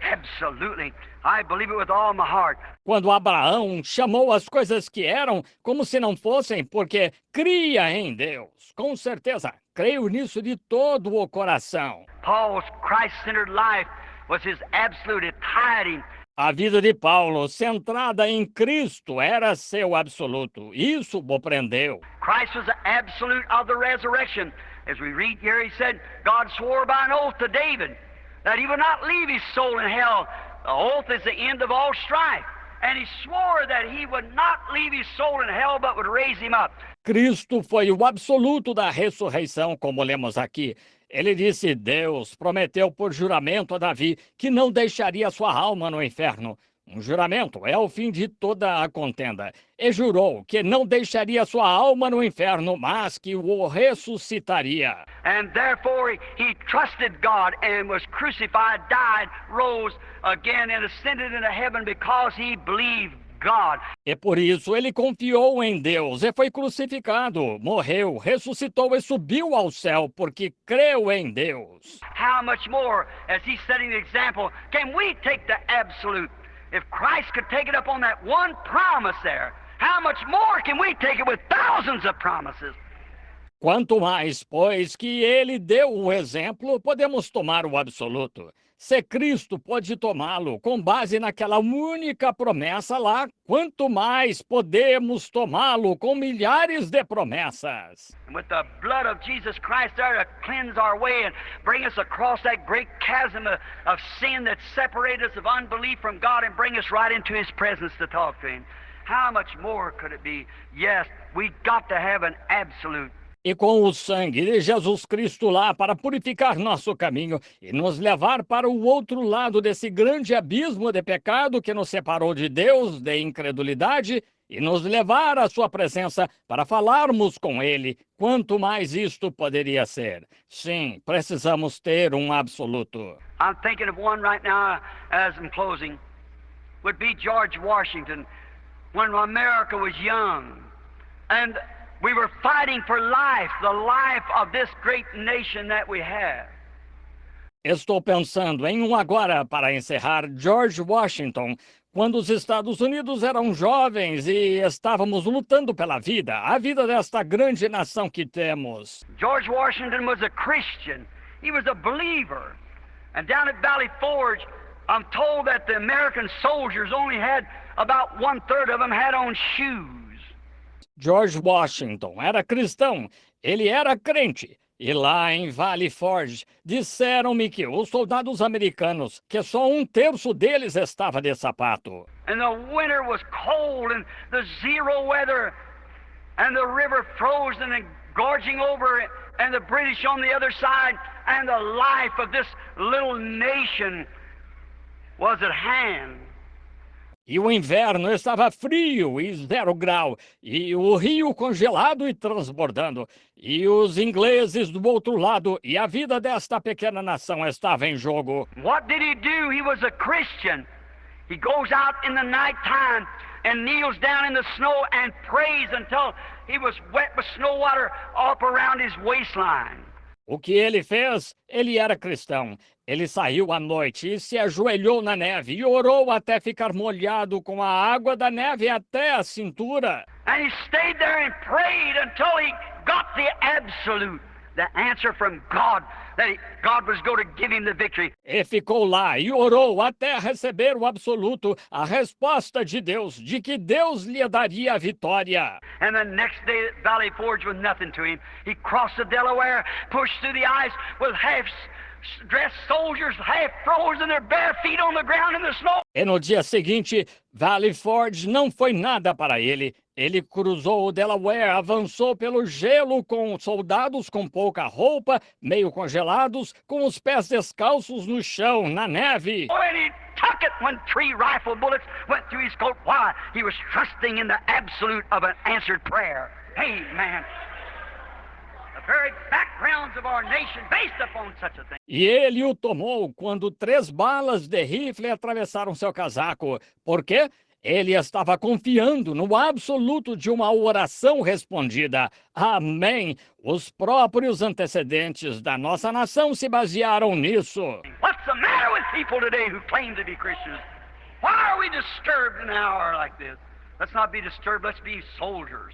Absolutely. I believe it with all my heart. Quando Abraão chamou as coisas que eram como se não fossem, porque cria em Deus. Com certeza, creio nisso de todo o coração. Paul's Christ-centered life was his absolute. It tied him. A vida de Paulo, centrada em Cristo, era seu absoluto. Isso o prendeu. Christ was the absolute of the resurrection. As we read here, he said, God swore by an oath to David that he would not leave his soul in hell. The oath is the end of all strife. And he swore that he would not leave his soul in hell, but would raise him up. Cristo foi o absoluto da ressurreição, como lemos aqui. Ele disse: Deus prometeu por juramento a Davi que não deixaria sua alma no inferno. Um juramento é o fim de toda a contenda. E jurou que não deixaria sua alma no inferno, mas que o ressuscitaria. And therefore he trusted God and was crucified, died, rose again, and ascended into heaven because he believed God. E por isso ele confiou em Deus e foi crucificado, morreu, ressuscitou e subiu ao céu, porque creu em Deus. How much more, as he's setting the example, can we take the absolute? If Christ could take it up on that one promise there, how much more can we take it with thousands of promises? Quanto mais, pois, que ele deu o exemplo, podemos tomar o absoluto. Se Cristo pode tomá-lo com base naquela única promessa lá, quanto mais podemos tomá-lo com milhares de promessas. And with the blood of Jesus Christ there to cleanse our way and bring us across that great chasm of sin that separated us of unbelief from God and bring us right into His presence to talk to Him. How much more could it be? Yes, we've got to have an absolute. E com o sangue de Jesus Cristo lá para purificar nosso caminho e nos levar para o outro lado desse grande abismo de pecado que nos separou de Deus, de incredulidade, e nos levar à sua presença para falarmos com Ele, quanto mais isto poderia ser. Sim, precisamos ter um absoluto. I'm thinking of one right now as I'm closing. Would be George Washington when America was young. And we were fighting for life, the life of this great nation that we have. Estou pensando em um agora para encerrar, George Washington, quando os Estados Unidos eram jovens e estávamos lutando pela vida, a vida desta grande nação que temos. George Washington was a Christian. He was a believer. And down at Valley Forge, I'm told that the American soldiers only had about 1/3 of them had on shoes. George Washington era cristão, ele era crente. E lá em Valley Forge, disseram-me que os soldados americanos, que só 1/3 deles estava de sapato. And the winter was cold and the zero weather and the river frozen and gorging over and the British on the other side and the life of this little nation was at hand. E o inverno estava frio e 0 grau, e o rio congelado e transbordando, e os ingleses do outro lado, e a vida desta pequena nação estava em jogo. What did he do? He was a Christian. He goes out in the night time and kneels down in the snow and prays until he was wet with snow water up around his waistline. O que ele fez? Ele era cristão. Ele saiu à noite e se ajoelhou na neve e orou até ficar molhado com a água da neve até a cintura. And he stayed there and prayed until he got the absolute, the answer from God, that God was going to give him the victory. E ficou lá e orou até receber o absoluto, a resposta de Deus, de que Deus lhe daria a vitória. And the next day at Valley Forge was nothing to him. He crossed the Delaware, pushed through the ice with half-dressed soldiers, half frozen, their bare feet on the ground in the snow. E no dia seguinte, Valley Forge não foi nada para ele. Ele cruzou o Delaware, avançou pelo gelo com soldados com pouca roupa, meio congelados, com os pés descalços no chão, na neve. Oh, and he took it when 3 rifle bullets went through his coat. Why? He was trusting in the absolute of an answered prayer. Amen. The very backgrounds of our nation based upon such a thing. E ele o tomou quando 3 balas de rifle atravessaram seu casaco. Por quê? Ele estava confiando no absoluto de uma oração respondida. Amém! Os próprios antecedentes da nossa nação se basearam nisso. What's the matter with people today who claim to be Christians? Why are we disturbed in an hour like this? Let's not be disturbed, let's be soldiers.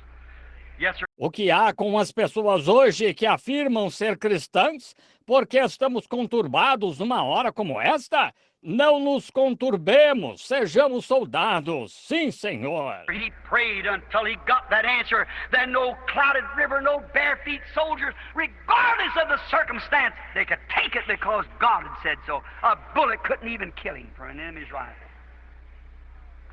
Yes, sir. O que há com as pessoas hoje que afirmam ser cristãs? Porque estamos conturbados numa hora como esta? Não nos conturbemos, sejamos soldados, sim, Senhor. He prayed until he got that answer. Then no clouded river, no bare feet soldiers, regardless of the circumstance, they could take it because God had said so. A bullet couldn't even kill him for an enemy's rifle.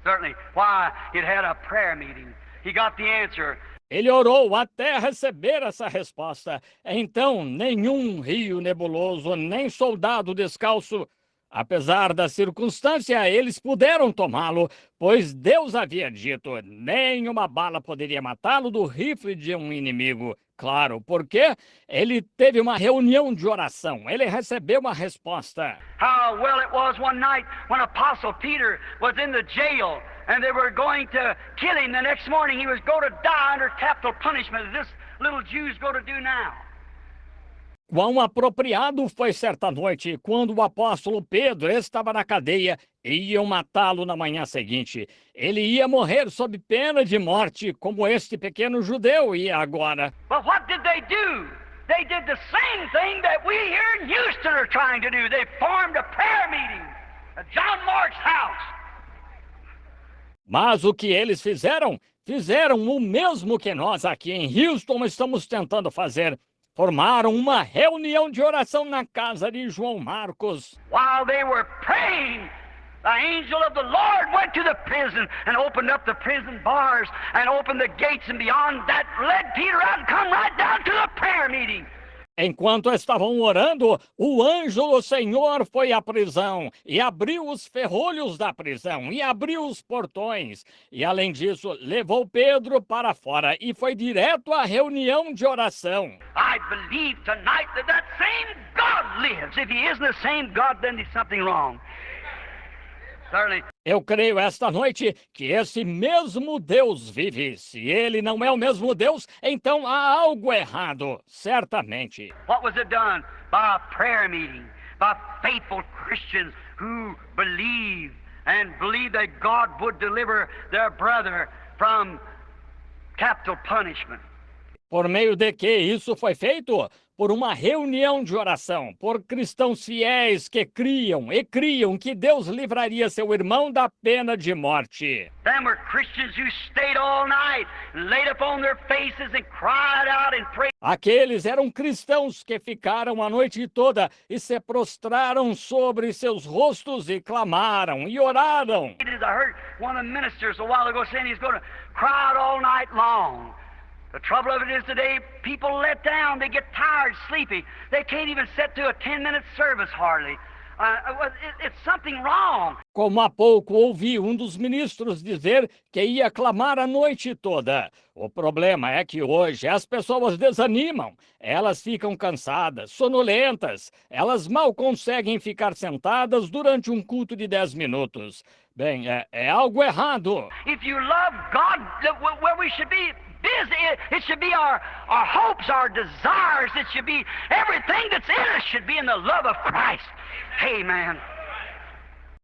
Certainly. Why? He'd had a prayer meeting. He got the answer. Ele orou até receber essa resposta. Então, nenhum rio nebuloso, nem soldado descalço, apesar da circunstância, eles puderam tomá-lo, pois Deus havia dito, nenhuma bala poderia matá-lo do rifle de um inimigo. Claro, porque ele teve uma reunião de oração, ele recebeu uma resposta. How well it was one night when Apostle Peter was in the jail and they were going to kill him. The next morning he was going to die under capital punishment, as this little Jew's going to do now. Quão apropriado foi certa noite, quando o apóstolo Pedro estava na cadeia e iam matá-lo na manhã seguinte. Ele ia morrer sob pena de morte, como este pequeno judeu ia agora. But what did they do? They did the same thing that we here in Houston are trying to do. They formed a prayer meeting at John Mark's house. Mas o que eles fizeram? Fizeram o mesmo que nós aqui em Houston estamos tentando fazer. Formaram uma reunião de oração na casa de João Marcos. While they were praying, the angel of the Lord went to the prison and opened up the prison bars and opened the gates, and beyond that led Peter out and come right down to the prayer meeting. Enquanto estavam orando, o anjo do Senhor foi à prisão e abriu os ferrolhos da prisão e abriu os portões. E, além disso, levou Pedro para fora e foi direto à reunião de oração. I believe tonight that that same God lives. If he isn't the same God, then there's something wrong. Certainly. Eu creio esta noite que esse mesmo Deus vive. Se ele não é o mesmo Deus, então há algo errado, certamente. What was it done? By a prayer meeting, by faithful Christians who believed that God would deliver their brother from capital punishment. Por meio de que isso foi feito? Por uma reunião de oração, por cristãos fiéis que criam que Deus livraria seu irmão da pena de morte. Them were Christians who stayed all night, laid upon their faces and cried out and prayed. Aqueles eram cristãos que ficaram a noite toda e se prostraram sobre seus rostos e clamaram e oraram. I heard one of the ministers a while ago saying he's going to cry out all night long. The trouble of it is today, people let down, they get tired, sleepy. They can't even sit through a 10-minute service hardly. It's something wrong. Como há pouco ouvi um dos ministros dizer que ia clamar a noite toda. O problema é que hoje as pessoas desanimam, elas ficam cansadas, sonolentas, elas mal conseguem ficar sentadas durante um culto de 10 minutos. Bem, é algo errado. If you love God, where we should be busy, it should be our hopes, our desires, it should be everything that's in us should be in the love of Christ. Amen.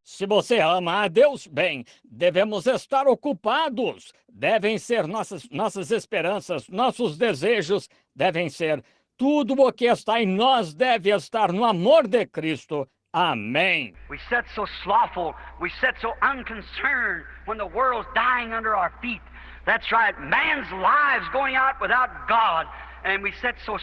Se você ama a Deus, bem, devemos estar ocupados. Devem ser nossas esperanças, nossos desejos, devem ser tudo o que está em nós deve estar no amor de Cristo. Amém. We sit so slothful, we sit so unconcerned when the world's dying under our feet. That's right, man's lives going out without God, and we sit so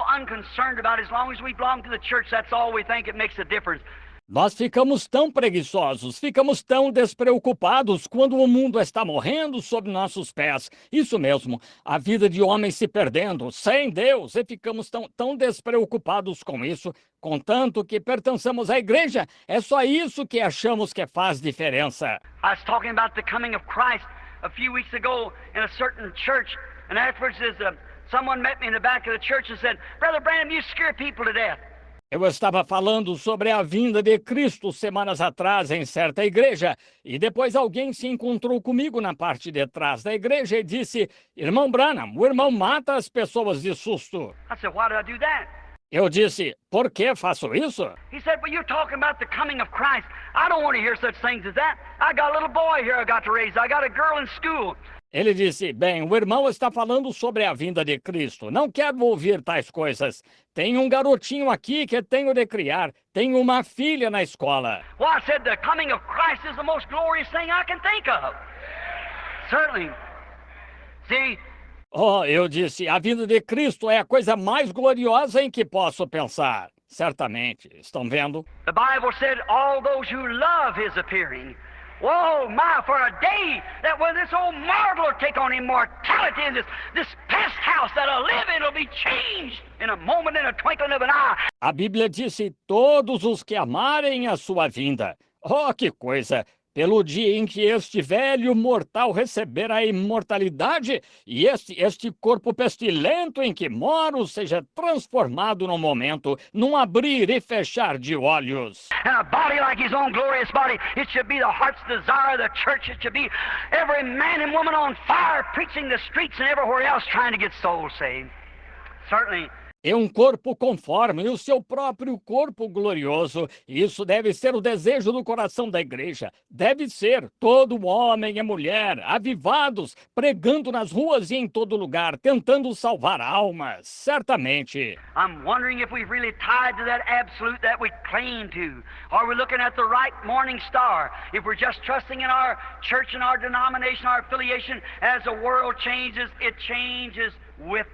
unconcerned about it. As long as we belong to the church, that's all we think it makes a difference. Nós ficamos tão preguiçosos, ficamos tão despreocupados quando o mundo está morrendo sob nossos pés. Isso mesmo, a vida de homens se perdendo, sem Deus, e ficamos tão despreocupados com isso, contanto que pertençamos à igreja. É só isso que achamos que faz diferença. I was talking about the coming of Christ a few weeks ago in a certain church, and afterwards someone met me in the back of the church and said, Brother Branham, you scare people to death. Eu estava falando sobre a vinda de Cristo semanas atrás em certa igreja, e depois alguém se encontrou comigo na parte de trás da igreja e disse, Irmão Branham, o irmão mata as pessoas de susto. I said, why did I do that? Eu disse, por que faço isso? He said, but you're talking about the coming of Christ. I don't want to hear such things as that. I got a little boy here I got to raise. I got a girl in school. Ele disse, bem, o irmão está falando sobre a vinda de Cristo. Não quero ouvir tais coisas. Tem um garotinho aqui que tenho de criar. Tenho uma filha na escola. Well, I said the coming of Christ is the most glorious thing I can think of. Certainly. See? Oh, eu disse, a vinda de Cristo é a coisa mais gloriosa em que posso pensar. Certamente. Estão vendo? The Bible said all those who love his appearing. Whoa, my, for a day that when this old mortal will take on immortality and this pest house that I'll live in will be changed in a moment, in a twinkling of an eye. A Bíblia disse, todos os que amarem a sua vinda. Oh, que coisa! pelo dia em que este velho mortal receber a imortalidade e este corpo pestilento em que moro seja transformado no momento, num abrir e fechar de olhos. And a body like his own glorious body, it should be the heart's desire of the church. It should be every man and woman on fire preaching the streets and everywhere else trying to get souls saved. Certainly. E um corpo conforme o seu próprio corpo glorioso. Isso deve ser o desejo do coração da igreja. Deve ser todo homem e mulher avivados, pregando nas ruas e em todo lugar, tentando salvar almas. Certamente. I'm wondering if we've really tied to that absolute that we cling to. Are we looking at the right morning star? If we're just trusting in our church and our denomination, our affiliation, as the world changes, it changes with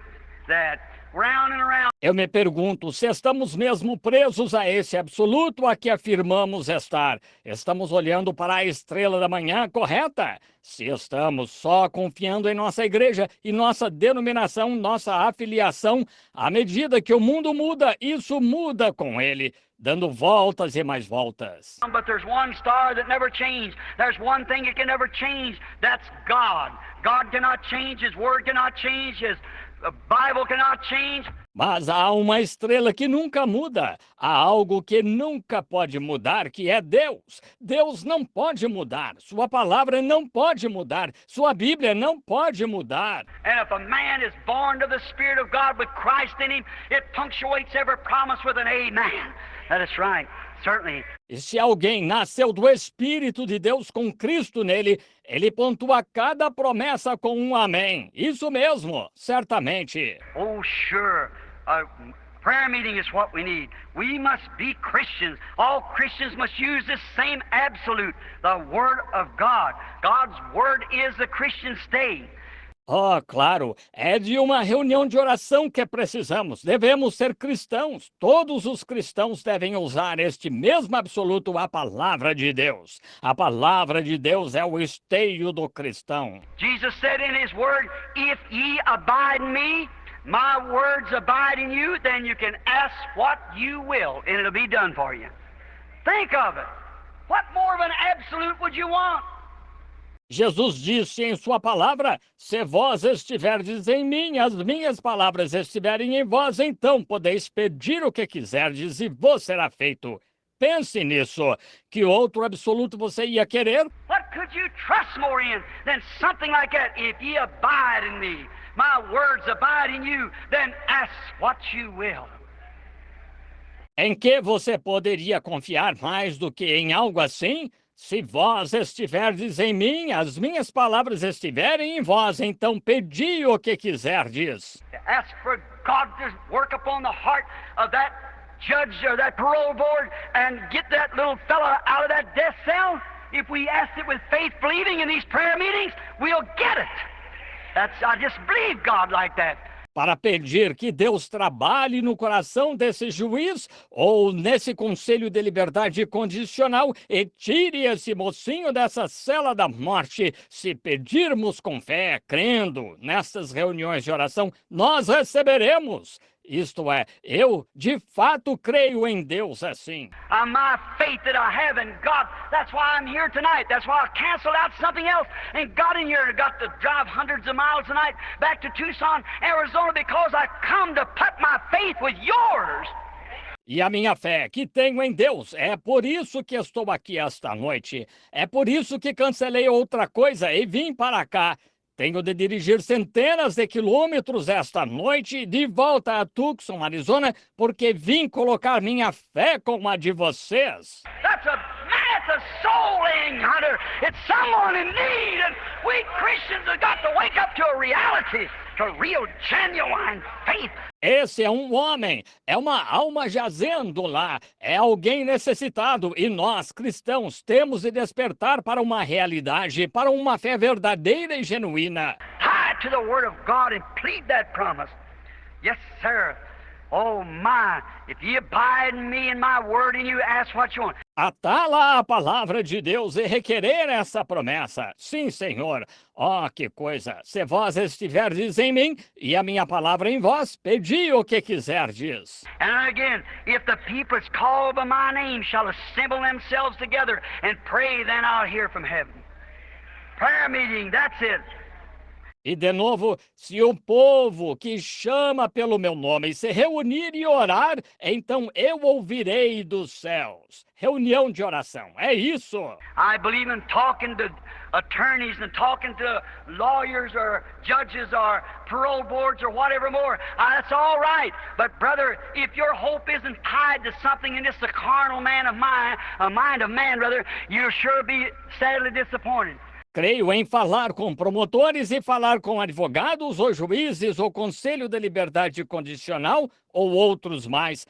that. Round and around. Eu me pergunto se estamos mesmo presos a esse absoluto a que afirmamos estar. Estamos olhando para a estrela da manhã correta? Se estamos só confiando em nossa igreja e nossa denominação, nossa afiliação, à medida que o mundo muda, isso muda com ele, dando voltas e mais voltas. But there's one star that never changes. There's one thing that can never change. That's God. God cannot change. His word cannot change. The Bible cannot change. Mas há uma estrela que nunca muda. Há algo que nunca pode mudar, que é Deus. Deus não pode mudar. Sua palavra não pode mudar. Sua Bíblia não pode mudar. And if a man is born of the Spirit of God with Christ in him, it punctuates every promise with an amen. That is right. Certainly. E se alguém nasceu do Espírito de Deus com Cristo nele, ele pontua cada promessa com um amém. Isso mesmo, certamente. Oh, sure. A prayer meeting is what we need. We must be Christians. All Christians must use this same absolute, the Word of God. God's Word is the Christian stay. Oh, claro, é de uma reunião de oração que precisamos. Devemos ser cristãos. Todos os cristãos devem usar este mesmo absoluto, a palavra de Deus. A palavra de Deus é o esteio do cristão. Jesus said in his word, if ye abide in me, my words abide in you, then you can ask what you will, and it'll be done for you. Think of it. What more of an absolute would you want? Jesus disse em sua palavra, se vós estiverdes em mim, as minhas palavras estiverem em vós, então podeis pedir o que quiserdes e vos será feito. Pense nisso. Que outro absoluto você ia querer? What could you trust more in than something like that? If ye abide in me, my words abide in you, then ask what you will. Em que você poderia confiar mais do que em algo assim? Se vós estiverdes em mim, as minhas palavras estiverem em vós, então pedi o que quiserdes. Ask for God to work upon the heart of that judge or that parole board and get that little fella out of that death cell. If we ask it with faith, believing in these prayer meetings, we'll get it. I just believe God like that. Para pedir que Deus trabalhe no coração desse juiz ou nesse conselho de liberdade condicional e tire esse mocinho dessa cela da morte. Se pedirmos com fé, crendo nessas reuniões de oração, nós receberemos. Isto é, eu de fato creio em Deus assim. My faith that I have in God, that's why I'm here tonight. That's why I canceled out something else and got in here and got to drive hundreds of miles tonight back to Tucson, Arizona, because I come to put my faith with yours. E a minha fé que tenho em Deus, é por isso que estou aqui esta noite. É por isso que cancelei outra coisa e vim para cá. Tenho de dirigir centenas de quilômetros esta noite de volta a Tucson, Arizona, porque vim colocar minha fé com a de vocês. That's a soul-winning hunter. It's someone in need, and we Christians have got to wake up to a reality, to real, genuine faith. Esse é um homem, é uma alma jazendo lá, é alguém necessitado e nós, cristãos, temos de despertar para uma realidade, para uma fé verdadeira e genuína. Tie to the Word of God and plead that promise. Yes, sir. Oh my, if ye abide in me and my word in you, ask what you want. Atá-la à palavra de Deus e requerer essa promessa. Sim, Senhor. Ó, que coisa! Se vós estiverdes em mim e a minha palavra em vós, pedi o que quiserdes. And again, if the people that's called by my name shall assemble themselves together and pray, then I'll hear from heaven. Prayer meeting, that's it. E de novo, se o povo que chama pelo meu nome se reunir e orar, então eu ouvirei dos céus. Reunião de oração, é isso. I believe in talking to attorneys and talking to lawyers or judges or parole boards or whatever more. That's all right. But brother, if your hope isn't tied to something in this a carnal man of mine, a mind of man, brother, you'll sure be sadly disappointed. Creio em falar com promotores e falar com advogados ou juízes ou Conselho de Liberdade Condicional ou outros mais.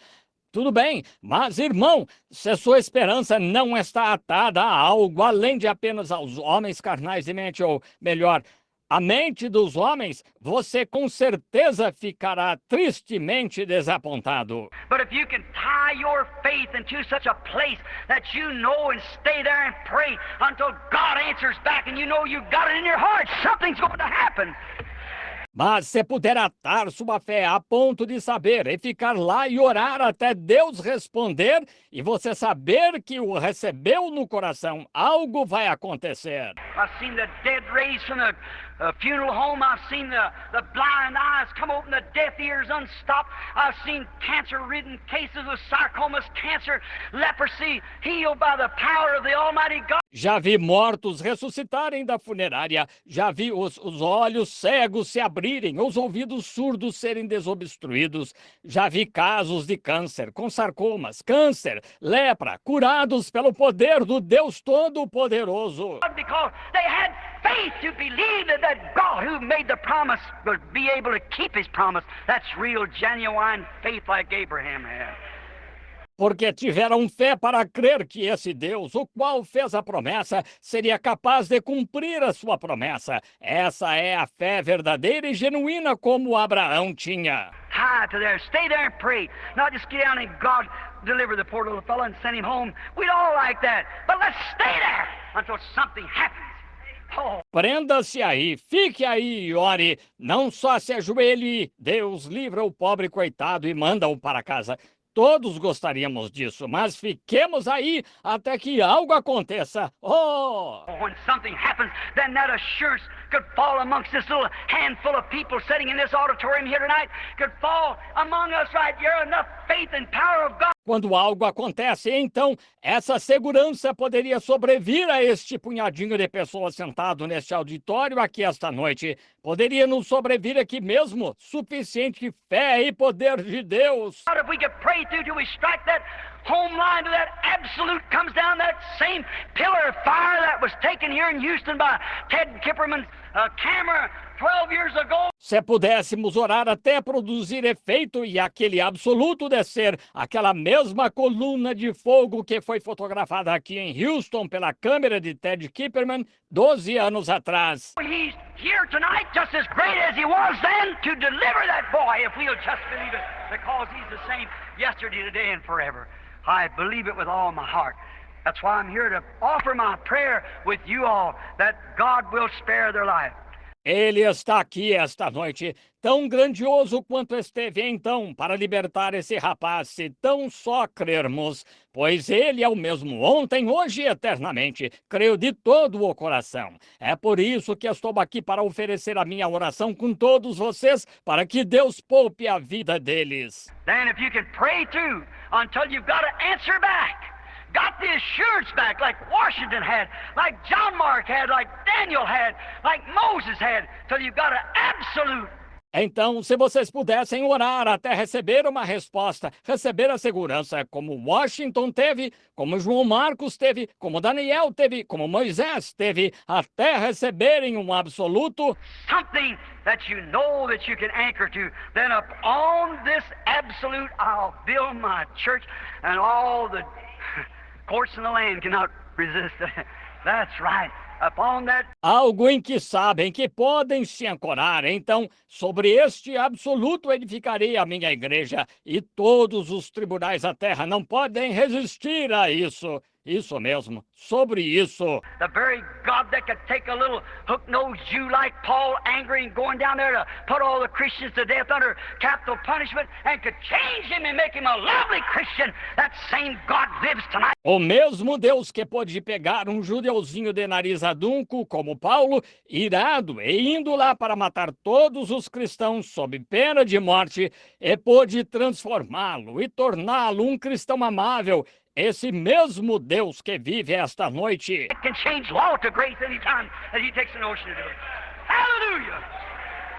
Tudo bem, mas irmão, se a sua esperança não está atada a algo além de apenas aos homens carnais de mente, ou melhor, a mente dos homens, você com certeza ficará tristemente desapontado. But if you can tie your faith into such a place that you know and stay there and pray until God answers back and you know you got it in your heart, something's going to happen. Mas se puder atar sua fé a ponto de saber e ficar lá e orar até Deus responder e você saber que o recebeu no coração, algo vai acontecer. I've seen the dead raised from the funeral home. I've seen the blind eyes come open, the deaf ears unstopped. I've seen cancer-ridden cases of sarcomas, cancer, leprosy, healed by the power of the Almighty God. Já vi mortos ressuscitarem da funerária, já vi os olhos cegos se abrirem, os ouvidos surdos serem desobstruídos, já vi casos de câncer, com sarcomas, câncer, lepra, curados pelo poder do Deus Todo-Poderoso. Because they had faith to believe that God who made the promise would be able to keep his promise. That's real, genuine faith like Abraham had. Porque tiveram fé para crer que esse Deus, o qual fez a promessa, seria capaz de cumprir a sua promessa. Essa é a fé verdadeira e genuína como Abraão tinha. Tie to there, stay there and pray. Not just get down and God deliver the poor little fellow and send him home. We'd all like that. But let's stay there until something happens. Oh. Prenda-se aí, fique aí e ore. Não só se ajoelhe, Deus livra o pobre coitado e manda-o para casa. Todos gostaríamos disso, mas fiquemos aí até que algo aconteça. Oh! When something happens, then that assurance could fall amongst this little handful of people sitting in this auditorium here tonight, could fall among us right here, enough faith and power of God. Quando algo acontece, então, essa segurança poderia sobrevir a este punhadinho de pessoas sentado neste auditório aqui esta noite. Poderia nos sobrevir aqui mesmo suficiente fé e poder de Deus. If we could pray through till we strike that home line to that absolute, comes down that same pillar of fire that was taken here in Houston by Ted Kipperman's camera 12 years ago. Se pudéssemos orar até produzir efeito e aquele absoluto descer, aquela mesma coluna de fogo que foi fotografada aqui em Houston pela câmera de Ted Kipperman 12 anos atrás. He's here tonight just as great as he was then to deliver that boy if we'll just believe it, because he's the same yesterday, today, and forever. I believe it with all my heart. That's why I'm here to offer my prayer with you all that God will spare their life. Ele está aqui esta noite, tão grandioso quanto esteve então, para libertar esse rapaz, se tão só crermos, pois ele é o mesmo ontem, hoje e eternamente. Creio de todo o coração. É por isso que estou aqui para oferecer a minha oração com todos vocês, para que Deus poupe a vida deles. Then if you can pray through until you've got an answer back, got the assurance back like Washington had, like John Mark had, like Daniel had, like Moses had, till you got an absolute. Então, se vocês pudessem orar até receber uma resposta, receber a segurança, como Washington teve, como João Marcos teve, como Daniel teve, como Moisés teve, até receberem um absoluto, Something that you know that you can anchor to, then upon this absolute I'll build my church, and all the courts in the land cannot resist that. That's right. Upon that. algo em que sabem que podem se ancorar. Então, sobre este absoluto edificarei a minha igreja, e todos os tribunais da terra não podem resistir a isso. Isso mesmo, sobre isso. The very God that could take a little hook-nosed Jew like Paul, angry and going down there to put all the Christians to death under capital punishment, and could change him and make him a lovely Christian. That same God lives tonight. O mesmo Deus que pôde pegar um judeuzinho de nariz adunco como Paulo, irado, e indo lá para matar todos os cristãos sob pena de morte, e pôde transformá-lo e torná-lo um cristão amável. Esse mesmo Deus que vive esta noite. It can change law to grace any time that he takes a notion to do it. Hallelujah!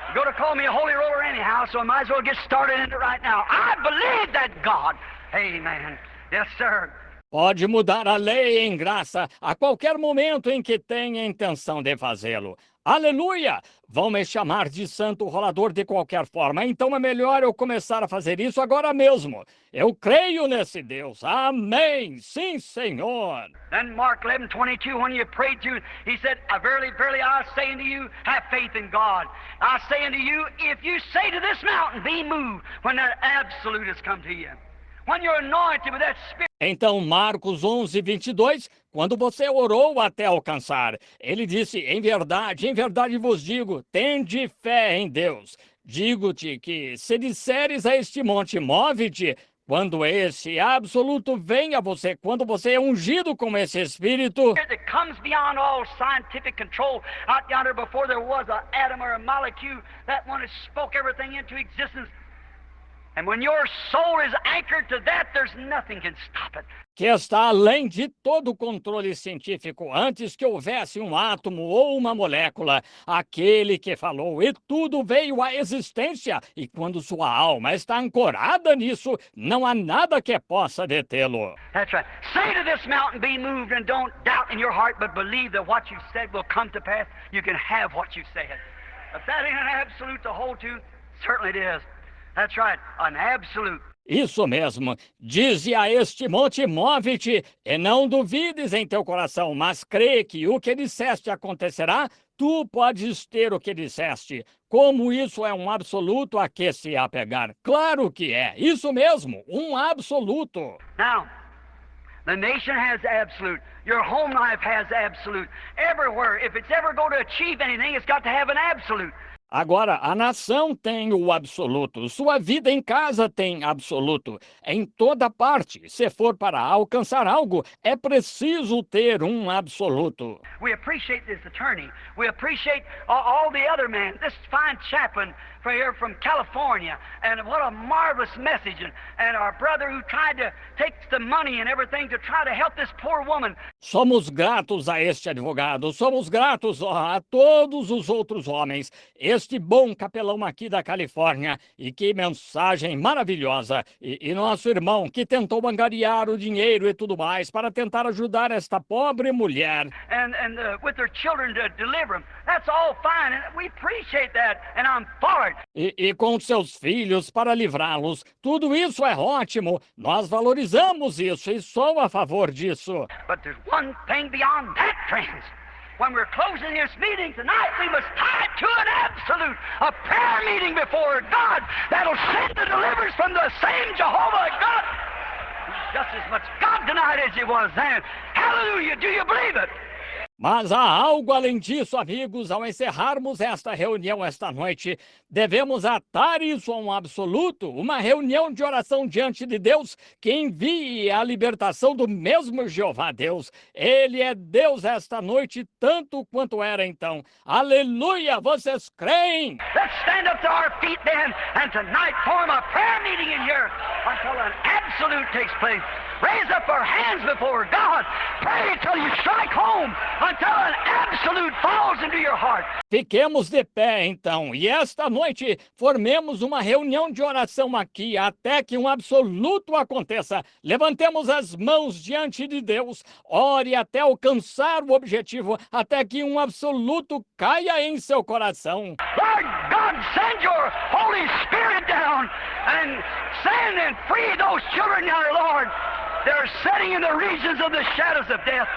You're going to call me a holy roller anyhow, so I might as well get started in it right now. I believe that God. Amen. Yes, sir. Pode mudar a lei em graça a qualquer momento em que tenha intenção de fazê-lo. Aleluia! Vão me chamar de santo rolador de qualquer forma, então é melhor eu começar a fazer isso agora mesmo. Eu creio nesse Deus. Amém! Sim, Senhor! Then Mark 11:22, when you prayed to, he said, Verily, verily, I say unto you, have faith in God. I say unto you, if you say to this mountain, be moved, when that absolute has come to you. When you're anointed with that Spirit. Então, Marcos 11:22, quando você orou até alcançar, ele disse, em verdade vos digo, tende fé em Deus. Digo-te que, se disseres a este monte, move-te, quando esse absoluto vem a você, quando você é ungido com esse Espírito, That comes beyond all scientific control. Out yonder before there was an atom or a molecule, that one that spoke everything into existence. And when your soul is anchored to that, there's nothing can stop it. que está além de todo controle científico, antes que houvesse um átomo ou uma molécula, aquele que falou, e tudo veio à existência, e quando sua alma está ancorada nisso, não há nada que possa detê-lo. That's right. Say to this mountain, be moved, and don't doubt in your heart, but believe that what you've said will come to pass. You can have what you said. If that ain't an absolute to hold to, certainly it is. That's right, an absolute. Isso mesmo, dize a este monte, move-te, e não duvides em teu coração, mas crê que o que disseste acontecerá, tu podes ter o que disseste. Como isso é um absoluto a que se apegar? Claro que é, isso mesmo, um absoluto. Now, the nation has absolute. Your home life has absolute. Everywhere, if it's ever going to achieve anything, it's got to have an absolute. Agora, a nação tem o absoluto, sua vida em casa tem absoluto. Em toda parte, se for para alcançar algo, é preciso ter um absoluto. We appreciate this attorney. We appreciate all the other men. This fine chaplain from here from California. And what a marvelous message. And our brother who tried to take the money and everything to try to help this poor woman. Somos gratos a este advogado, somos gratos a todos os outros homens. Este bom capelão aqui da Califórnia, e que mensagem maravilhosa, e nosso irmão que tentou angariar o dinheiro e tudo mais para tentar ajudar esta pobre mulher. And with their children to deliver them. That's all fine, and we appreciate that, and I'm for it. E com seus filhos para livrá-los, tudo isso é ótimo, nós valorizamos isso e sou a favor disso. But there's one thing beyond that, friends. When we're closing this meeting tonight, we must tie it to an absolute, a prayer meeting before God that'll send the deliverance from the same Jehovah God. He's just as much God tonight as he was then. Hallelujah, do you believe it? Mas há algo além disso, amigos. Ao encerrarmos esta reunião esta noite, devemos atar isso a um absoluto, uma reunião de oração diante de Deus que envie a libertação do mesmo Jeová Deus. Ele é Deus esta noite, tanto quanto era então. Aleluia! Vocês creem? Let's stand up to our feet then, and tonight form a prayer meeting in here until an absolute takes place. Raise up our hands before God. Pray till you strike home, until an absolute falls into your heart. Fiquemos de pé, então, e esta noite formemos uma reunião de oração aqui até que um absoluto aconteça. Levantemos as mãos diante de Deus, ore até alcançar o objetivo, até que um absoluto caia em seu coração. Lord God, send your Holy Spirit down and send and free those children now, Lord. They're sitting in the regions of the shadows of death.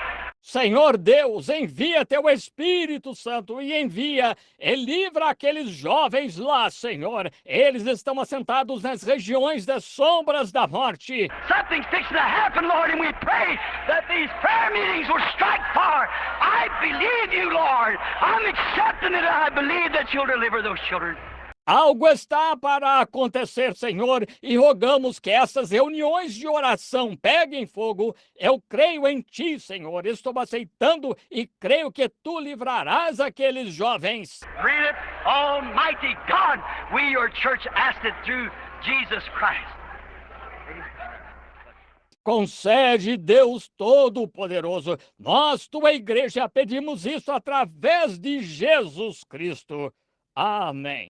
Senhor Deus, envia teu Espírito Santo e envia e livra aqueles jovens lá, Senhor. Eles estão assentados nas regiões das sombras da morte. Something's fixing to happen, Lord, and we pray that these prayer meetings will strike fire. I believe you, Lord. I'm accepting it, and I believe that you'll deliver those children. Algo está para acontecer, Senhor, e rogamos que essas reuniões de oração peguem fogo. Eu creio em Ti, Senhor. Estou aceitando e creio que Tu livrarás aqueles jovens. Grant it, Almighty God. We, your church, asked it through Jesus Christ. Concede, Deus Todo-Poderoso. Nós, Tua Igreja, pedimos isso através de Jesus Cristo. Amém.